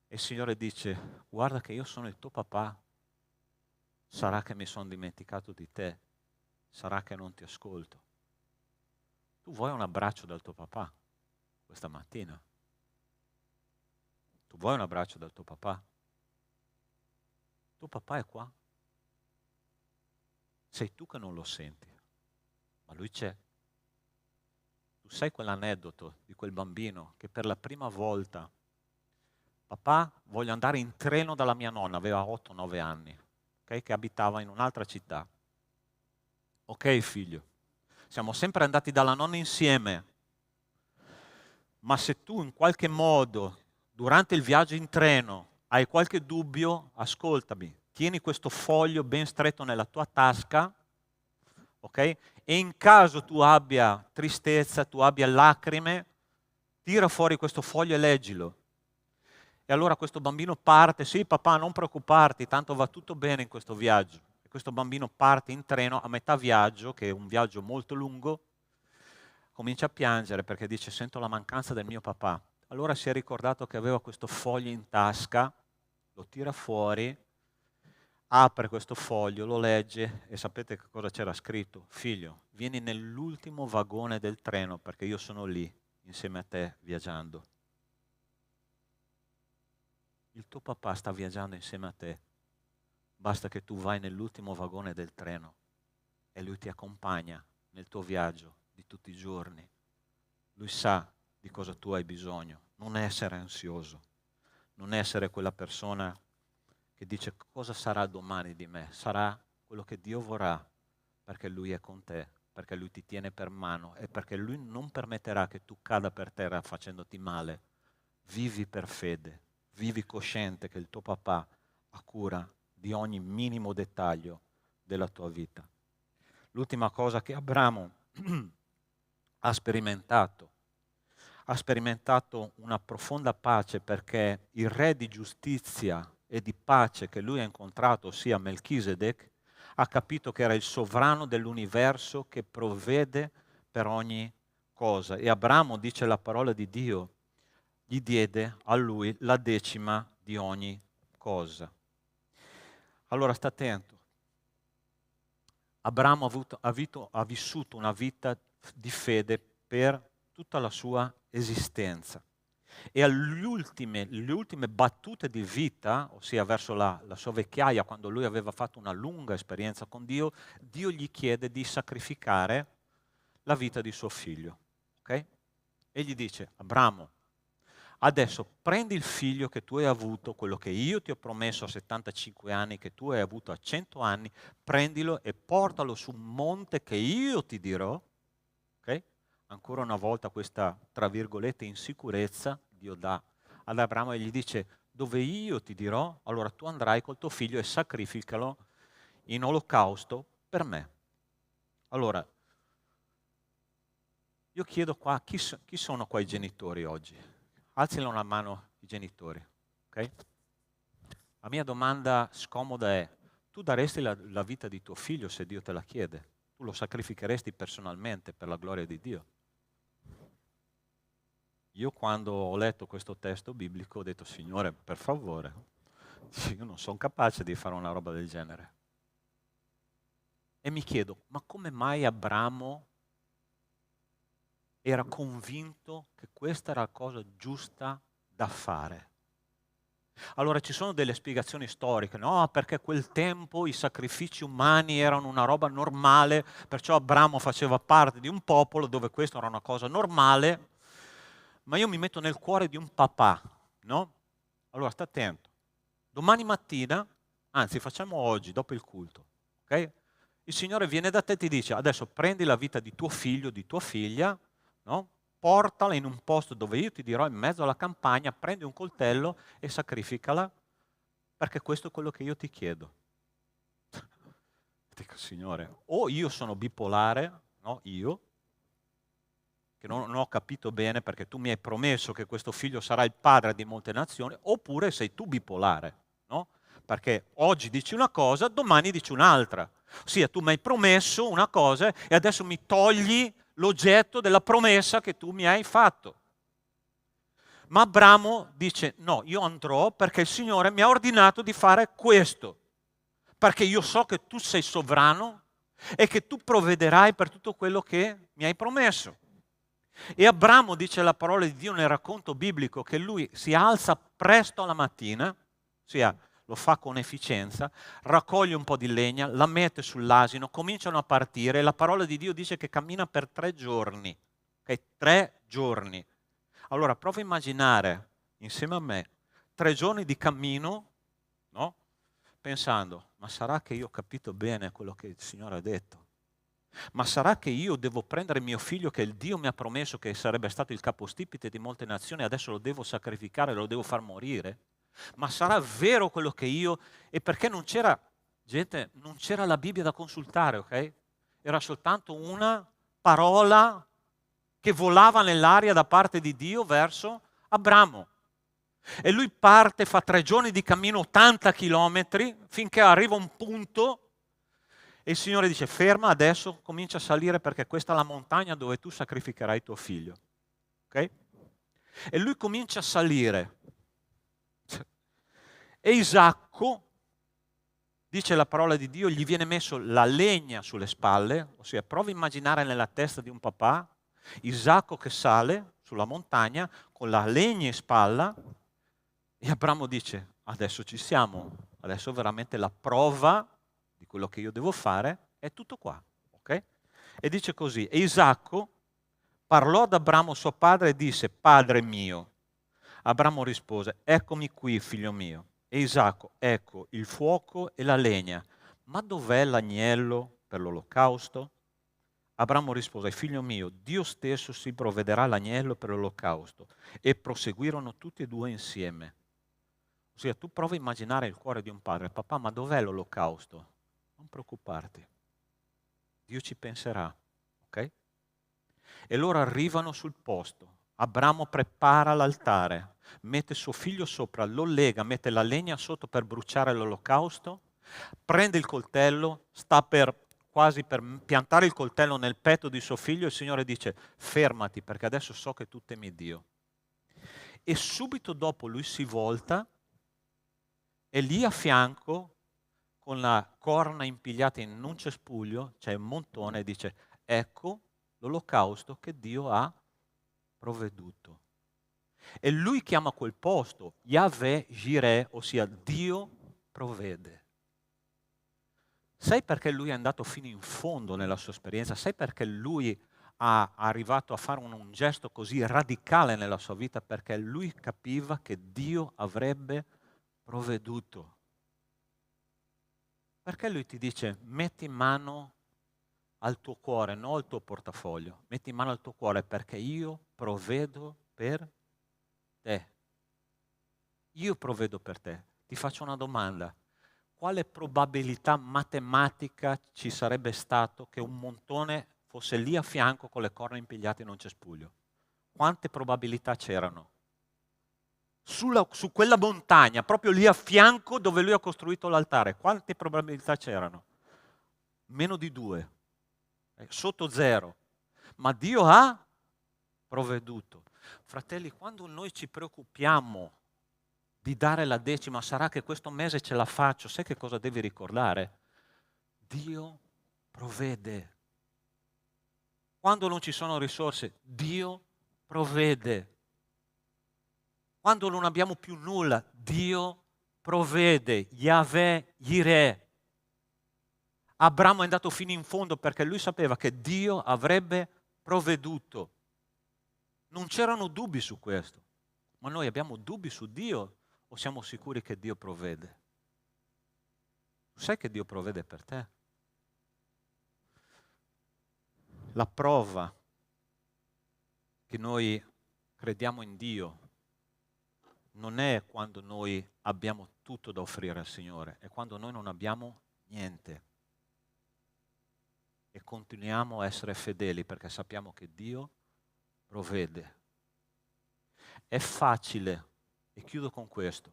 E il Signore dice: guarda che io sono il tuo papà. Sarà che mi sono dimenticato di te? Sarà che non ti ascolto? Tu vuoi un abbraccio dal tuo papà questa mattina? Tu vuoi un abbraccio dal tuo papà? Tuo papà è qua. Sei tu che non lo senti, ma lui c'è. Tu sai quell'aneddoto di quel bambino che per la prima volta: papà, voglio andare in treno dalla mia nonna, aveva 8-9 anni, okay, che abitava in un'altra città. Ok figlio, siamo sempre andati dalla nonna insieme, ma se tu in qualche modo durante il viaggio in treno hai qualche dubbio, ascoltami, tieni questo foglio ben stretto nella tua tasca, ok? E in caso tu abbia tristezza, tu abbia lacrime, tira fuori questo foglio e leggilo. E allora questo bambino parte: sì papà, non preoccuparti, tanto va tutto bene in questo viaggio. E questo bambino parte in treno, a metà viaggio, che è un viaggio molto lungo, comincia a piangere perché dice: sento la mancanza del mio papà. Allora si è ricordato che aveva questo foglio in tasca, lo tira fuori, apre questo foglio, lo legge e sapete che cosa c'era scritto? Figlio, vieni nell'ultimo vagone del treno perché io sono lì insieme a te viaggiando. Il tuo papà sta viaggiando insieme a te. Basta che tu vai nell'ultimo vagone del treno e lui ti accompagna nel tuo viaggio di tutti i giorni. Lui sa di cosa tu hai bisogno. Non essere ansioso, non essere quella persona che dice: cosa sarà domani di me? Sarà quello che Dio vorrà, perché lui è con te, perché lui ti tiene per mano e perché lui non permetterà che tu cada per terra facendoti male. Vivi per fede, vivi cosciente che il tuo papà ha cura di ogni minimo dettaglio della tua vita. L'ultima cosa che Abramo ha sperimentato una profonda pace, perché il re di giustizia e di pace che lui ha incontrato, ossia Melchisedec, ha capito che era il sovrano dell'universo che provvede per ogni cosa. E Abramo, dice la parola di Dio, gli diede a lui la decima di ogni cosa. Allora sta attento. Abramo ha vissuto una vita di fede per tutta la sua esistenza. E alle ultime battute di vita, ossia verso la sua vecchiaia, quando lui aveva fatto una lunga esperienza con Dio, Dio gli chiede di sacrificare la vita di suo figlio. Okay? E gli dice: Abramo, adesso prendi il figlio che tu hai avuto, quello che io ti ho promesso a 75 anni, che tu hai avuto a 100 anni, prendilo e portalo su un monte che io ti dirò. Okay? Ancora una volta questa, tra virgolette, insicurezza Dio dà ad Abramo e gli dice: dove io ti dirò, allora tu andrai col tuo figlio e sacrificalo in olocausto per me. Allora, io chiedo qua, chi sono qua i genitori oggi? Alzino la mano i genitori, ok? La mia domanda scomoda è: tu daresti la vita di tuo figlio se Dio te la chiede? Tu lo sacrificheresti personalmente per la gloria di Dio? Io quando ho letto questo testo biblico ho detto: Signore, per favore, io non sono capace di fare una roba del genere. E mi chiedo, ma come mai Abramo era convinto che questa era la cosa giusta da fare? Allora ci sono delle spiegazioni storiche, no? Perché a quel tempo i sacrifici umani erano una roba normale, perciò Abramo faceva parte di un popolo dove questa era una cosa normale. Ma io mi metto nel cuore di un papà, no? Allora sta attento. Domani mattina, anzi facciamo oggi, dopo il culto, ok? Il Signore viene da te e ti dice, adesso prendi la vita di tuo figlio, di tua figlia, no? Portala in un posto dove io ti dirò, in mezzo alla campagna, prendi un coltello e sacrificala, perché questo è quello che io ti chiedo. Dico, Signore, o io sono bipolare, no? Io, che non ho capito bene perché tu mi hai promesso che questo figlio sarà il padre di molte nazioni, oppure sei tu bipolare, no? Perché oggi dici una cosa, domani dici un'altra. Ossia, tu mi hai promesso una cosa e adesso mi togli l'oggetto della promessa che tu mi hai fatto. Ma Abramo dice, no, io andrò perché il Signore mi ha ordinato di fare questo, perché io so che tu sei sovrano e che tu provvederai per tutto quello che mi hai promesso. E Abramo, dice la parola di Dio nel racconto biblico, che lui si alza presto alla mattina, ossia lo fa con efficienza, raccoglie un po' di legna, la mette sull'asino, cominciano a partire e la parola di Dio dice che cammina per 3 giorni. Okay? 3 giorni. Allora prova a immaginare insieme a me 3 giorni di cammino, no? Pensando, ma sarà che io ho capito bene quello che il Signore ha detto? Ma sarà che io devo prendere mio figlio che il Dio mi ha promesso che sarebbe stato il capostipite di molte nazioni, adesso lo devo sacrificare, lo devo far morire? Ma sarà vero quello che io... E perché non c'era, gente, non c'era la Bibbia da consultare, ok? Era soltanto una parola che volava nell'aria da parte di Dio verso Abramo. E lui parte, fa 3 giorni di cammino, 80 chilometri, finché arriva a un punto e il Signore dice, ferma adesso, comincia a salire perché questa è la montagna dove tu sacrificherai tuo figlio. Ok? E lui comincia a salire. E Isacco, dice la parola di Dio, gli viene messo la legna sulle spalle, ossia prova a immaginare nella testa di un papà, Isacco che sale sulla montagna con la legna in spalla e Abramo dice, adesso ci siamo, adesso veramente la prova di quello che io devo fare è tutto qua. Okay? E dice così, e Isacco parlò ad Abramo suo padre e disse, Padre mio. Abramo rispose, eccomi qui figlio mio. E Isacco, ecco il fuoco e la legna, ma dov'è l'agnello per l'olocausto? Abramo rispose, figlio mio, Dio stesso si provvederà l'agnello per l'olocausto. E proseguirono tutti e 2 insieme. Ossia, tu prova a immaginare il cuore di un padre, papà, ma dov'è l'olocausto? Non preoccuparti, Dio ci penserà, ok? E loro arrivano sul posto. Abramo prepara l'altare, mette suo figlio sopra, lo lega, mette la legna sotto per bruciare l'olocausto, prende il coltello, sta quasi per piantare il coltello nel petto di suo figlio, il Signore dice, fermati perché adesso so che tu temi Dio. E subito dopo lui si volta e lì a fianco, con la corna impigliata in un cespuglio, c'è un montone e dice, ecco l'olocausto che Dio ha provveduto. E lui chiama quel posto Yahweh Jireh, ossia Dio provvede. Sai perché lui è andato fino in fondo nella sua esperienza? Sai perché lui è arrivato a fare un gesto così radicale nella sua vita? Perché lui capiva che Dio avrebbe provveduto. Perché lui ti dice, metti in mano al tuo cuore, non al tuo portafoglio, metti in mano al tuo cuore perché io provvedo per te. Io provvedo per te. Ti faccio una domanda. Quale probabilità matematica ci sarebbe stato che un montone fosse lì a fianco con le corna impigliate in un cespuglio? Quante probabilità c'erano? Su quella montagna, proprio lì a fianco dove lui ha costruito l'altare, quante probabilità c'erano? Meno di 2, sotto 0. Ma Dio ha provveduto. Fratelli, quando noi ci preoccupiamo di dare la decima, sarà che questo mese ce la faccio, sai che cosa devi ricordare? Dio provvede. Quando non ci sono risorse, Dio provvede. Quando non abbiamo più nulla, Dio provvede. Yahweh Jireh. Abramo è andato fino in fondo perché lui sapeva che Dio avrebbe provveduto. Non c'erano dubbi su questo, ma noi abbiamo dubbi su Dio o siamo sicuri che Dio provvede? Tu sai che Dio provvede per te? La prova che noi crediamo in Dio non è quando noi abbiamo tutto da offrire al Signore, è quando noi non abbiamo niente e continuiamo a essere fedeli perché sappiamo che Dio provvede. È facile, e chiudo con questo,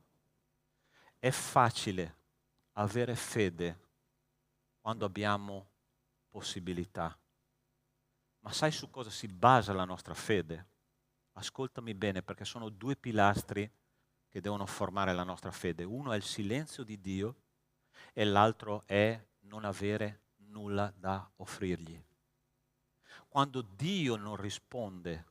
è facile avere fede quando abbiamo possibilità. Ma sai su cosa si basa la nostra fede? Ascoltami bene, perché sono due pilastri che devono formare la nostra fede. Uno è il silenzio di Dio e l'altro è non avere nulla da offrirgli. Quando Dio non risponde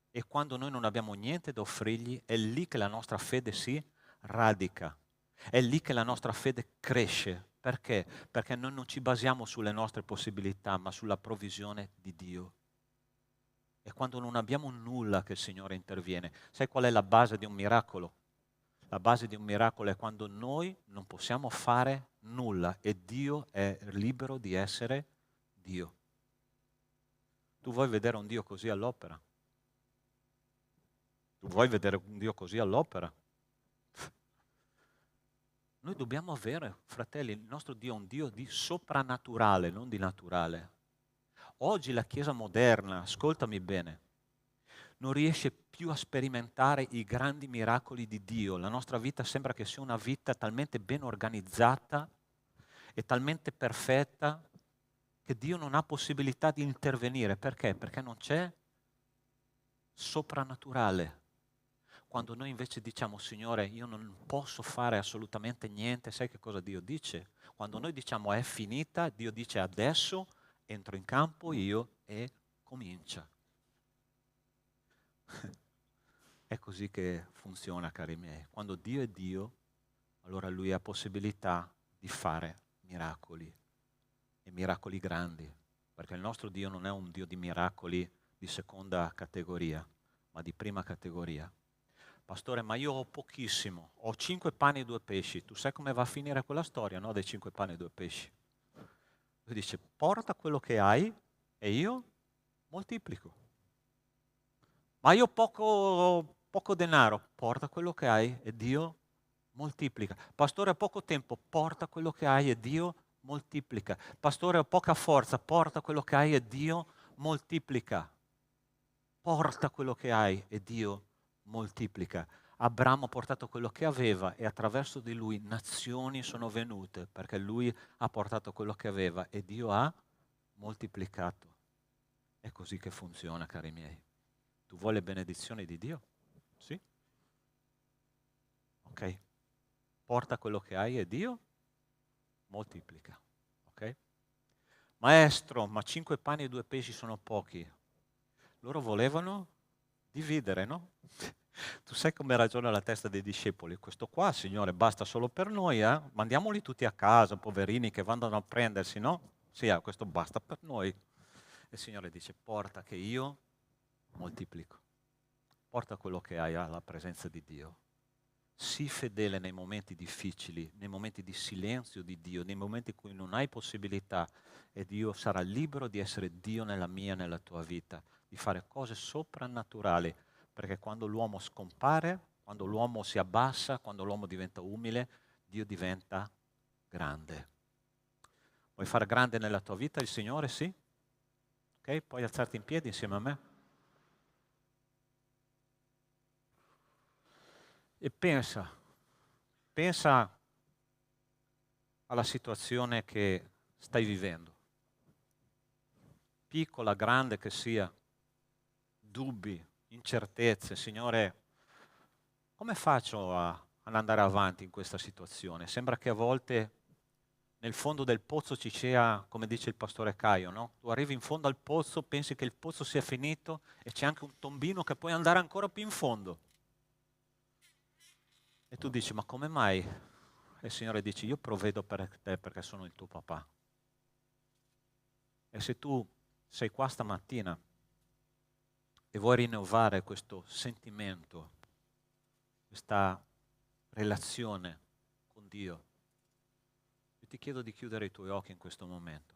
e quando noi non abbiamo niente da offrirgli, è lì che la nostra fede si radica. È lì che la nostra fede cresce. Perché? Perché noi non ci basiamo sulle nostre possibilità, ma sulla provvisione di Dio. E quando non abbiamo nulla che il Signore interviene. Sai qual è la base di un miracolo? La base di un miracolo è quando noi non possiamo fare nulla e Dio è libero di essere Dio. Tu vuoi vedere un Dio così all'opera? Tu vuoi vedere un Dio così all'opera? Noi dobbiamo avere, fratelli, il nostro Dio è un Dio di soprannaturale, non di naturale. Oggi la Chiesa moderna, ascoltami bene, non riesce più a sperimentare i grandi miracoli di Dio. La nostra vita sembra che sia una vita talmente ben organizzata e talmente perfetta che Dio non ha possibilità di intervenire. Perché? Perché non c'è soprannaturale. Quando noi invece diciamo, Signore, io non posso fare assolutamente niente, sai che cosa Dio dice? Quando noi diciamo è finita, Dio dice adesso entro in campo io e comincia. È così che funziona, cari miei. Quando Dio è Dio, allora Lui ha possibilità di fare miracoli, e miracoli grandi, perché il nostro Dio non è un Dio di miracoli di seconda categoria, ma di prima categoria. Pastore, ma io ho pochissimo, ho 5 pani e 2 pesci. Tu sai come va a finire quella storia, no? Dei 5 pani e 2 pesci. Lui dice, porta quello che hai e io moltiplico. Ma io poco denaro, porta quello che hai e Dio moltiplica. Pastore, ho poco tempo, porta quello che hai e Dio moltiplica. Pastore, ho poca forza, porta quello che hai e Dio moltiplica. Porta quello che hai e Dio moltiplica. Abramo ha portato quello che aveva e attraverso di lui nazioni sono venute perché lui ha portato quello che aveva e Dio ha moltiplicato. È così che funziona, cari miei. Tu vuoi le benedizioni di Dio? Sì? Ok. Porta quello che hai e Dio moltiplica. Ok? Maestro, ma 5 pani e 2 pesci sono pochi. Loro volevano dividere, no? Tu sai come ragiona la testa dei discepoli? Questo qua, Signore, basta solo per noi, eh? Mandiamoli tutti a casa, poverini che vanno a prendersi, no? Sì, questo basta per noi. E il Signore dice, porta che io moltiplico. Porta quello che hai alla presenza di Dio. Sii fedele nei momenti difficili, nei momenti di silenzio di Dio, nei momenti in cui non hai possibilità e Dio sarà libero di essere Dio nella mia e nella tua vita, di fare cose soprannaturali, perché quando l'uomo scompare, quando l'uomo si abbassa, quando l'uomo diventa umile, Dio diventa grande. Vuoi fare grande nella tua vita il Signore? Sì? Ok? Puoi alzarti in piedi insieme a me? E pensa alla situazione che stai vivendo, piccola, grande che sia, dubbi, incertezze. Signore, come faccio ad andare avanti in questa situazione? Sembra che a volte nel fondo del pozzo ci sia, come dice il pastore Caio, no? Tu arrivi in fondo al pozzo, pensi che il pozzo sia finito e c'è anche un tombino che puoi andare ancora più in fondo. E tu dici, ma come mai? E il Signore dice, io provvedo per te perché sono il tuo papà. E se tu sei qua stamattina e vuoi rinnovare questo sentimento, questa relazione con Dio. Io ti chiedo di chiudere i tuoi occhi in questo momento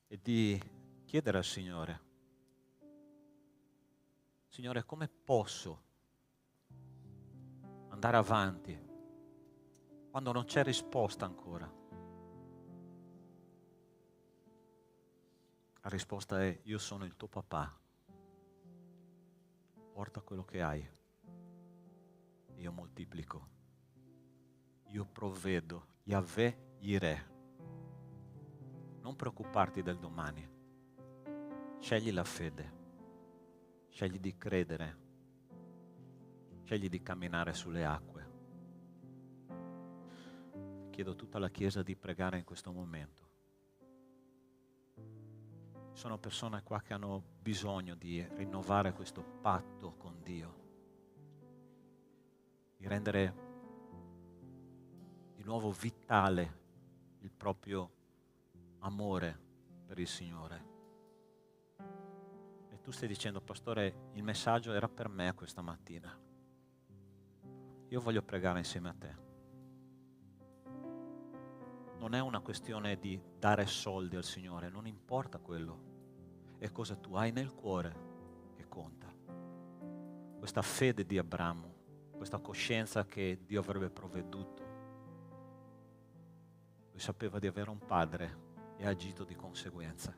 e di chiedere al Signore: Signore, come posso andare avanti quando non c'è risposta ancora? La risposta è: io sono il tuo papà. Porta quello che hai, io moltiplico, io provvedo, Yahweh Jireh. Non preoccuparti del domani, scegli la fede, scegli di credere, scegli di camminare sulle acque. Chiedo a tutta la Chiesa di pregare in questo momento. Ci sono persone qua che hanno bisogno di rinnovare questo patto con Dio, di rendere di nuovo vitale il proprio amore per il Signore. E tu stai dicendo: pastore, il messaggio era per me questa mattina. Io voglio pregare insieme a te. Non è una questione di dare soldi al Signore, non importa quello. È cosa tu hai nel cuore che conta. Questa fede di Abramo, questa coscienza che Dio avrebbe provveduto. Lui sapeva di avere un padre e ha agito di conseguenza.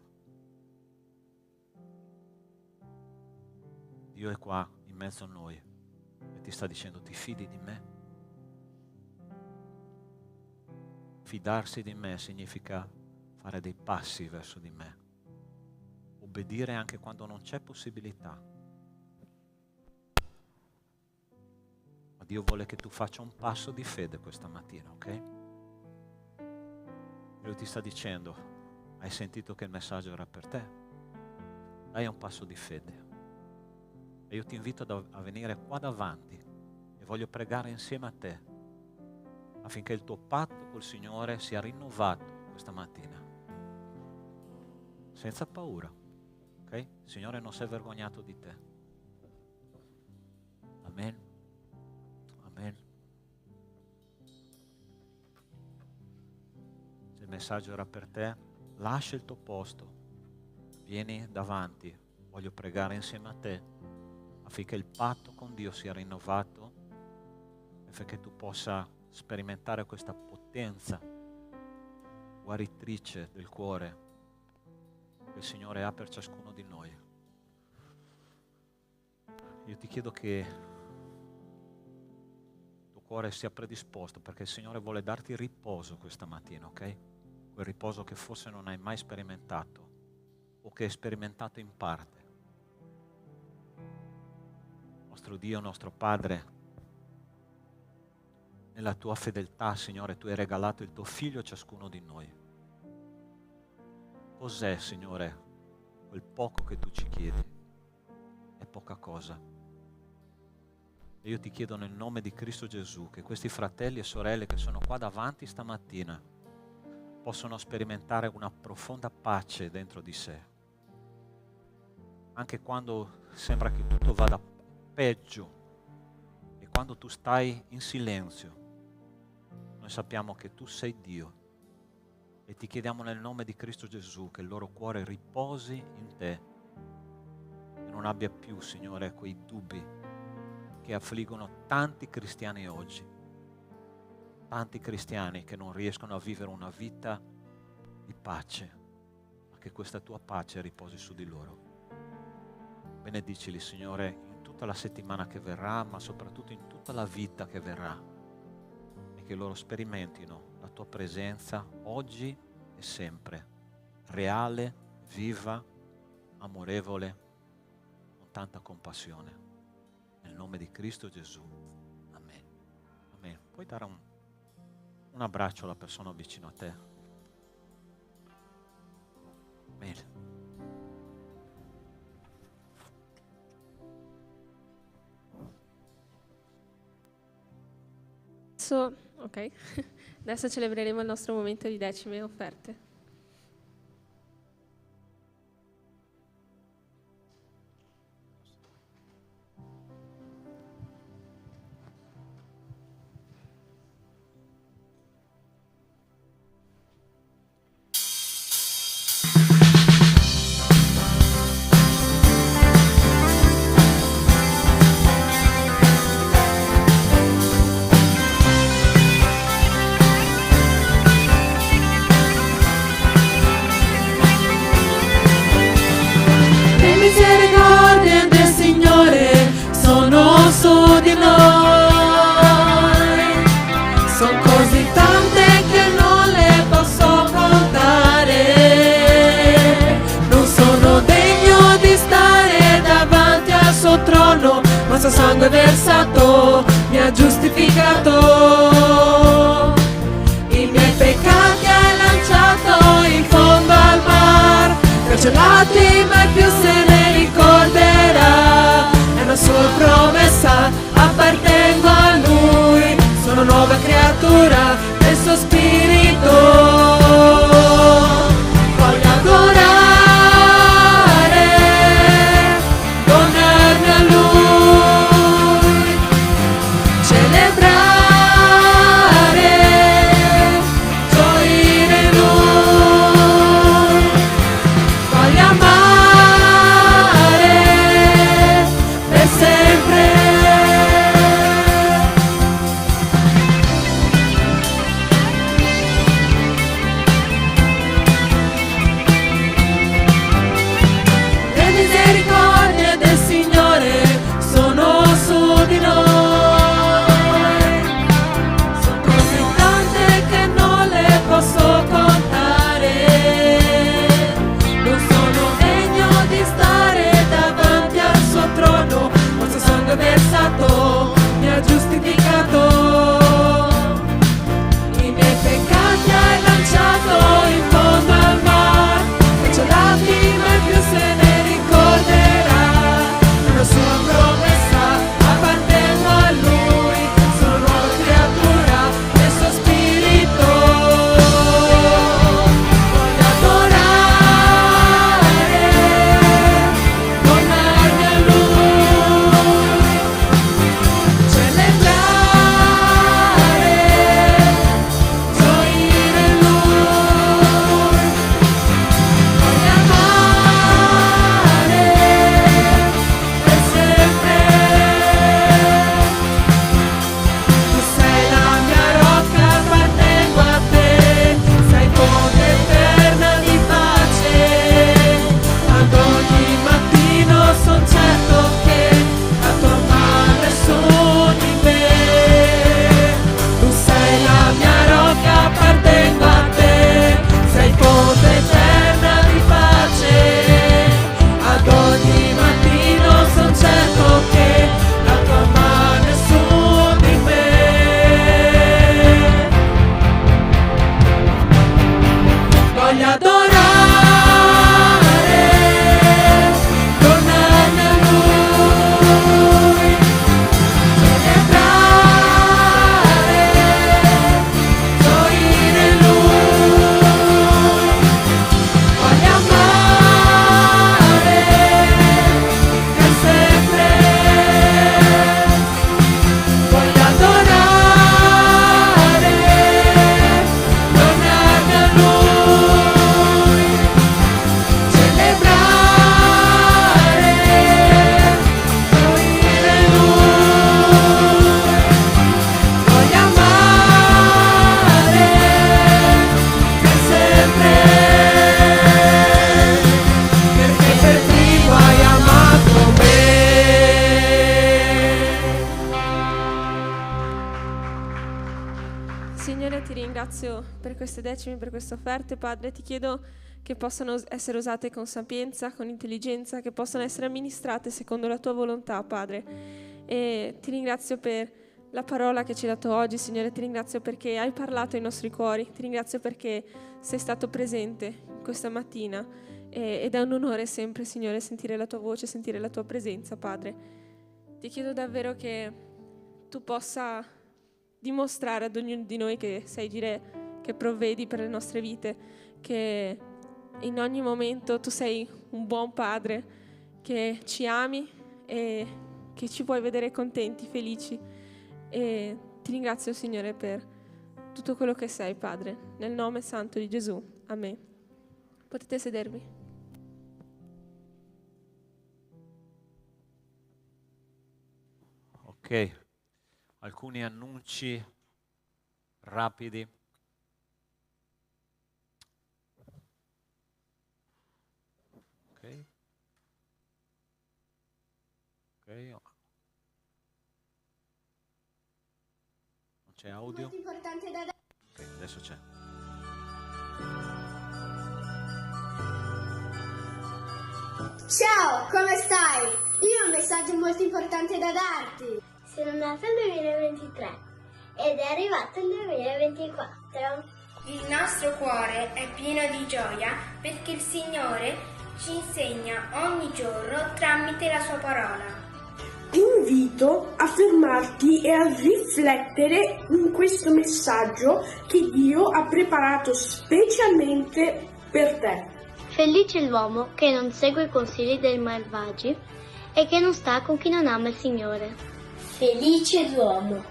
Dio è qua in mezzo a noi e ti sta dicendo: ti fidi di me? Fidarsi di me significa fare dei passi verso di me, obbedire anche quando non c'è possibilità. Ma Dio vuole che tu faccia un passo di fede questa mattina, ok? Lui ti sta dicendo: hai sentito che il messaggio era per te? Dai un passo di fede. E io ti invito a venire qua davanti e voglio pregare insieme a te affinché il tuo patto col Signore sia rinnovato questa mattina. Senza paura, ok? Il Signore non si è vergognato di te. Amen. Amen. Se il messaggio era per te, lascia il tuo posto, vieni davanti, voglio pregare insieme a te affinché il patto con Dio sia rinnovato e affinché tu possa sperimentare questa potenza guaritrice del cuore che il Signore ha per ciascuno di noi. Io ti chiedo che il tuo cuore sia predisposto, perché il Signore vuole darti riposo questa mattina, ok? Quel riposo che forse non hai mai sperimentato o che hai sperimentato in parte. Nostro Dio, nostro Padre, nella tua fedeltà, Signore, tu hai regalato il tuo figlio a ciascuno di noi. Cos'è, Signore, quel poco che tu ci chiedi? È poca cosa. E io ti chiedo nel nome di Cristo Gesù che questi fratelli e sorelle che sono qua davanti stamattina possano sperimentare una profonda pace dentro di sé. Anche quando sembra che tutto vada peggio e quando tu stai in silenzio, noi sappiamo che tu sei Dio e ti chiediamo nel nome di Cristo Gesù che il loro cuore riposi in te e non abbia più, Signore, quei dubbi che affliggono tanti cristiani oggi, tanti cristiani che non riescono a vivere una vita di pace, ma che questa tua pace riposi su di loro. Benedicili, Signore, in tutta la settimana che verrà, ma soprattutto in tutta la vita che verrà, e che loro sperimentino la tua presenza oggi e sempre, reale, viva, amorevole, con tanta compassione. Nel nome di Cristo Gesù. Amen. Amen. Puoi dare un abbraccio alla persona vicino a te? Amen. Ok, adesso celebreremo il nostro momento di decime offerte. suo sangue versato mi ha giustificato. I miei peccati hai lanciato in fondo al mar, cancellati mai più se ne ricorderà. È una sua promessa, appartengo a Lui, sono nuova creatura del suo spirito. Voglio adorare, donarmi a Lui, celebrare, gioire in Lui. Voglio amare per sempre. Le misericordie del Signore sono su di noi, sono così tante che non le posso contare. Non sono degno di stare davanti al suo trono, ma il suo sangue versato mi ha giustificato. I miei peccati hai lanciato in fondo al mar, cancellati mai più se ne ricorderà. Una sua promessa, appartengo a Lui, sono nuova creatura del suo spirito. Voglio adorare, donarmi a Lui, celebrare, gioire in Lui. Voglio amare per sempre. Tu sei la mia rocca, appartengo a te, sei fonte eterna di pace. Ad ogni mattino son certo che la tua mano è su di me. Tu sei la mia rocca, appartengo a te, sei fonte eterna di pace. Ad ogni mattino son certo che la tua mano è su di me. Voglio adorare, donarmi a Lui, celebrare, gioire in Lui. Voglio amare per sempre. Voglio adorare, donarmi a Lui, celebrare, gioire in Lui. Voglio amare per sempre, perché per primo hai amato me. Signore, ti ringrazio per queste decime, per queste offerte, Padre. Ti chiedo che possano essere usate con sapienza, con intelligenza, che possano essere amministrate secondo la tua volontà, Padre. E ti ringrazio per la parola che ci hai dato oggi, Signore. Ti ringrazio perché hai parlato ai nostri cuori. Ti ringrazio perché sei stato presente questa mattina. Ed è un onore sempre, Signore, sentire la tua voce, sentire la tua presenza, Padre. Ti chiedo davvero che tu possa dimostrare ad ognuno di noi che sei Jireh, che provvedi per le nostre vite, che in ogni momento tu sei un buon Padre, che ci ami e che ci vuoi vedere contenti, felici. E ti ringrazio, Signore, per tutto quello che sei, Padre, nel nome santo di Gesù. Amen. Potete sedervi. Ok, alcuni annunci rapidi. Ok. Ok. Non c'è audio? Ok, adesso c'è. Ciao, come stai? Io mi messaggio molto importante da darti. Sono nata nel 2023 ed è arrivato il 2024. Il nostro cuore è pieno di gioia perché il Signore ci insegna ogni giorno tramite la sua parola. Ti invito a fermarti e a riflettere in questo messaggio che Dio ha preparato specialmente per te. Felice l'uomo che non segue i consigli dei malvagi e che non sta con chi non ama il Signore. Felice l'uomo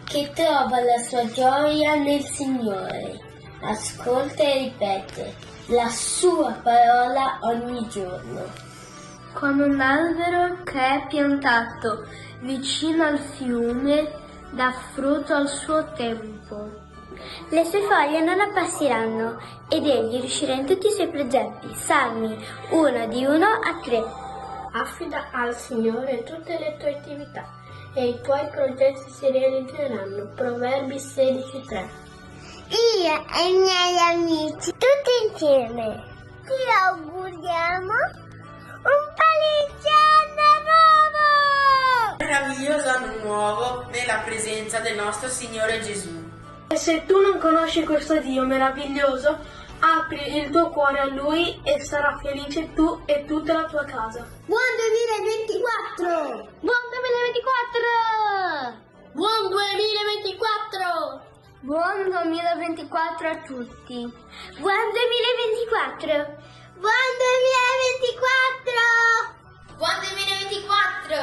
che trova la sua gioia nel Signore, ascolta e ripete la sua parola ogni giorno. Come un albero che è piantato vicino al fiume, dà frutto al suo tempo. Le sue foglie non appassiranno ed egli riuscirà in tutti i suoi progetti. Salmi 1 di 1 a 3. Affida al Signore tutte le tue attività e i tuoi progetti si realizzeranno. Proverbi 16:3. Io e i miei amici, tutti insieme, ti auguriamo un felice anno nuovo! Meraviglioso anno nuovo nella presenza del nostro Signore Gesù. E se tu non conosci questo Dio meraviglioso, apri il tuo cuore a Lui e sarà felice tu e tutta la tua casa. Buon 2024! Buon 2024! Buon 2024! Buon 2024 a tutti! Buon 2024! Buon 2024! Buon 2024!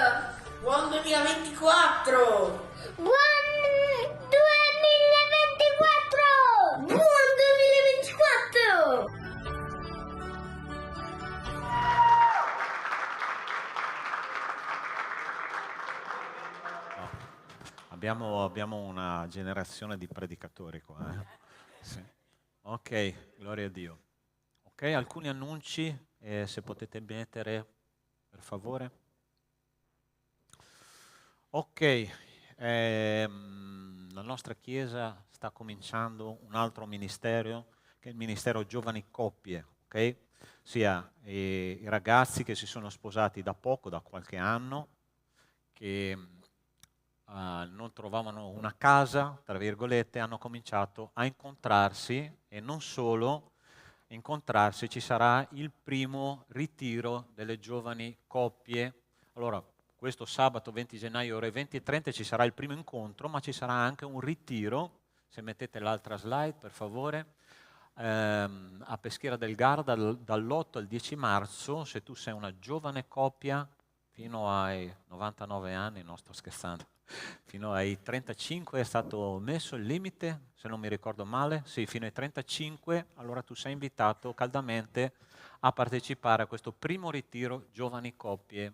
Buon 2024! Buon 2024! Buon 2024! Abbiamo una generazione di predicatori qua. Sì. Ok, gloria a Dio. Ok, alcuni annunci, se potete mettere per favore. Ok, la nostra Chiesa sta cominciando un altro ministero, che è il Ministero Giovani Coppie, ok? Sia i ragazzi che si sono sposati da poco, da qualche anno, che non trovavano una casa, tra virgolette, hanno cominciato a incontrarsi e non solo incontrarsi, ci sarà il primo ritiro delle giovani coppie. Allora, questo sabato 20 gennaio ore 20:30 ci sarà il primo incontro, ma ci sarà anche un ritiro, se mettete l'altra slide per favore, a Peschiera del Garda dall'8 al 10 marzo, se tu sei una giovane coppia fino ai 99 anni, non sto scherzando, fino ai 35 è stato messo il limite, se non mi ricordo male, sì, fino ai 35, allora tu sei invitato caldamente a partecipare a questo primo ritiro giovani coppie.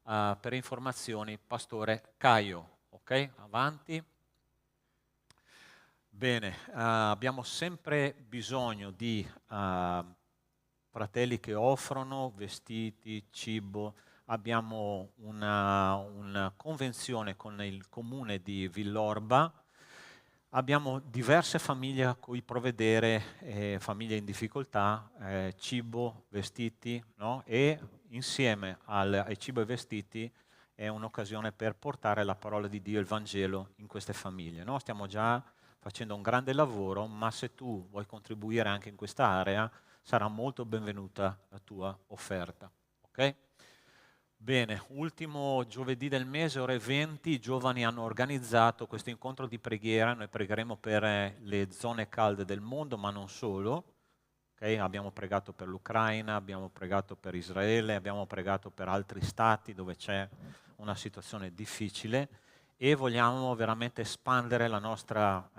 Per informazioni, Pastore Caio, ok? Avanti. Bene, abbiamo sempre bisogno di fratelli che offrono vestiti, cibo. Abbiamo una convenzione con il comune di Villorba. Abbiamo diverse famiglie a cui provvedere, famiglie in difficoltà, cibo, vestiti, no? E insieme ai cibo e vestiti è un'occasione per portare la parola di Dio e il Vangelo in queste famiglie, no? Stiamo già facendo un grande lavoro, ma se tu vuoi contribuire anche in questa area, sarà molto benvenuta la tua offerta. Ok? Bene, ultimo giovedì del mese, ore 20, i giovani hanno organizzato questo incontro di preghiera. Noi pregheremo per le zone calde del mondo, ma non solo. Okay? Abbiamo pregato per l'Ucraina, abbiamo pregato per Israele, abbiamo pregato per altri stati dove c'è una situazione difficile e vogliamo veramente espandere la nostra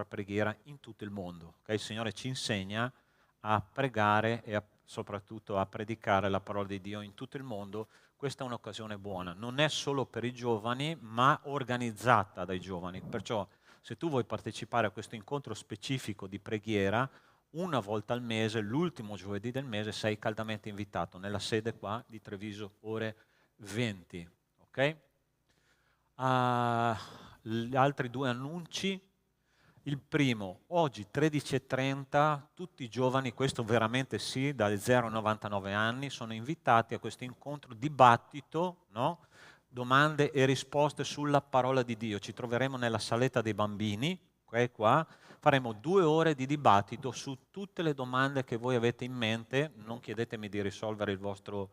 preghiera in tutto il mondo. Okay? Il Signore ci insegna a pregare e soprattutto a predicare la parola di Dio in tutto il mondo. Questa è un'occasione buona, non è solo per i giovani, ma organizzata dai giovani. Perciò se tu vuoi partecipare a questo incontro specifico di preghiera, una volta al mese, l'ultimo giovedì del mese, sei caldamente invitato nella sede qua di Treviso, ore 20. Ok? Gli altri due annunci. Il primo, oggi 13:30, tutti i giovani, questo veramente sì, dai 0 a 99 anni, sono invitati a questo incontro dibattito, no? Domande e risposte sulla parola di Dio. Ci troveremo nella saletta dei bambini, qua, faremo 2 ore di dibattito su tutte le domande che voi avete in mente. Non chiedetemi di risolvere il vostro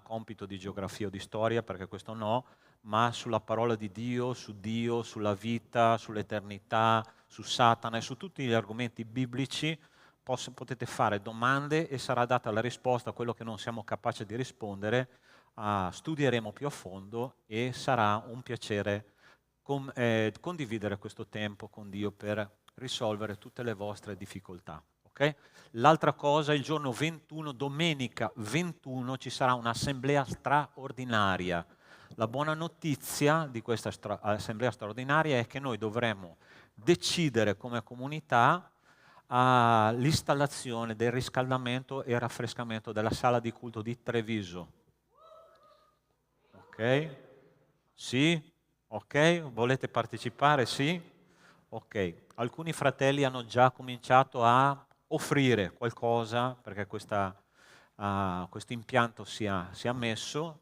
compito di geografia o di storia, perché questo no, ma sulla parola di Dio, sulla vita, sull'eternità, su Satana e su tutti gli argomenti biblici. Potete fare domande e sarà data la risposta a quello che non siamo capaci di rispondere. Studieremo più a fondo e sarà un piacere condividere questo tempo con Dio per risolvere tutte le vostre difficoltà. Okay? L'altra cosa, il giorno 21, domenica 21, ci sarà un'assemblea straordinaria. La buona notizia di questa assemblea straordinaria è che noi dovremo decidere come comunità l'installazione del riscaldamento e raffrescamento della sala di culto di Treviso. Ok? Sì? Ok? Volete partecipare? Sì? Ok. Alcuni fratelli hanno già cominciato a offrire qualcosa perché questo impianto sia messo.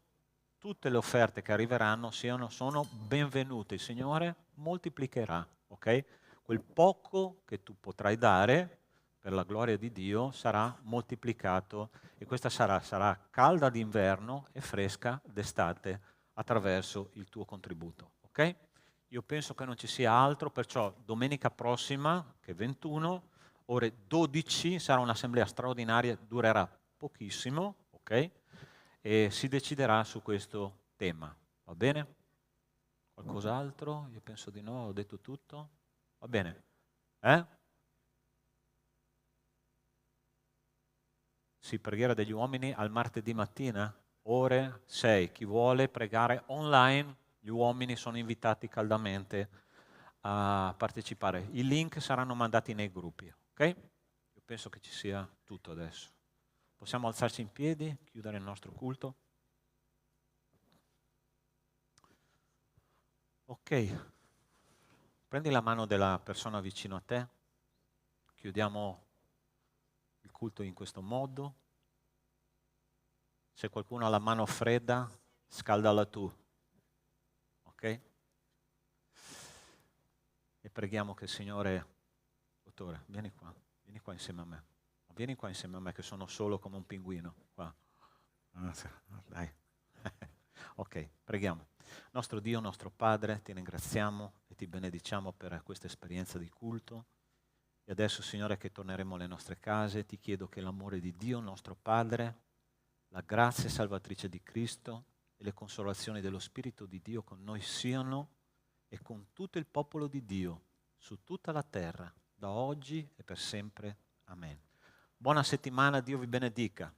Tutte le offerte che arriveranno sono benvenute. Il Signore moltiplicherà, ok? Quel poco che tu potrai dare per la gloria di Dio sarà moltiplicato e questa sarà calda d'inverno e fresca d'estate attraverso il tuo contributo, ok? Io penso che non ci sia altro, perciò domenica prossima, che è 21, ore 12, sarà un'assemblea straordinaria, durerà pochissimo, ok? E si deciderà su questo tema, va bene? Qualcos'altro? Io penso di no, ho detto tutto? Va bene? Sì, preghiera degli uomini al martedì mattina, ore 6. Chi vuole pregare online, gli uomini sono invitati caldamente a partecipare. I link saranno mandati nei gruppi, ok? Io penso che ci sia tutto adesso. Possiamo alzarci in piedi, chiudere il nostro culto? Ok, prendi la mano della persona vicino a te, chiudiamo il culto in questo modo. Se qualcuno ha la mano fredda, scaldala tu, ok? E preghiamo che il Signore, dottore, vieni qua insieme a me. Vieni qua insieme a me che sono solo come un pinguino, qua. Dai. Ok, preghiamo. Nostro Dio, nostro Padre, ti ringraziamo e ti benediciamo per questa esperienza di culto. E adesso, Signore, che torneremo alle nostre case, ti chiedo che l'amore di Dio, nostro Padre, la grazia salvatrice di Cristo e le consolazioni dello Spirito di Dio con noi siano e con tutto il popolo di Dio su tutta la terra, da oggi e per sempre. Amen. Buona settimana, Dio vi benedica.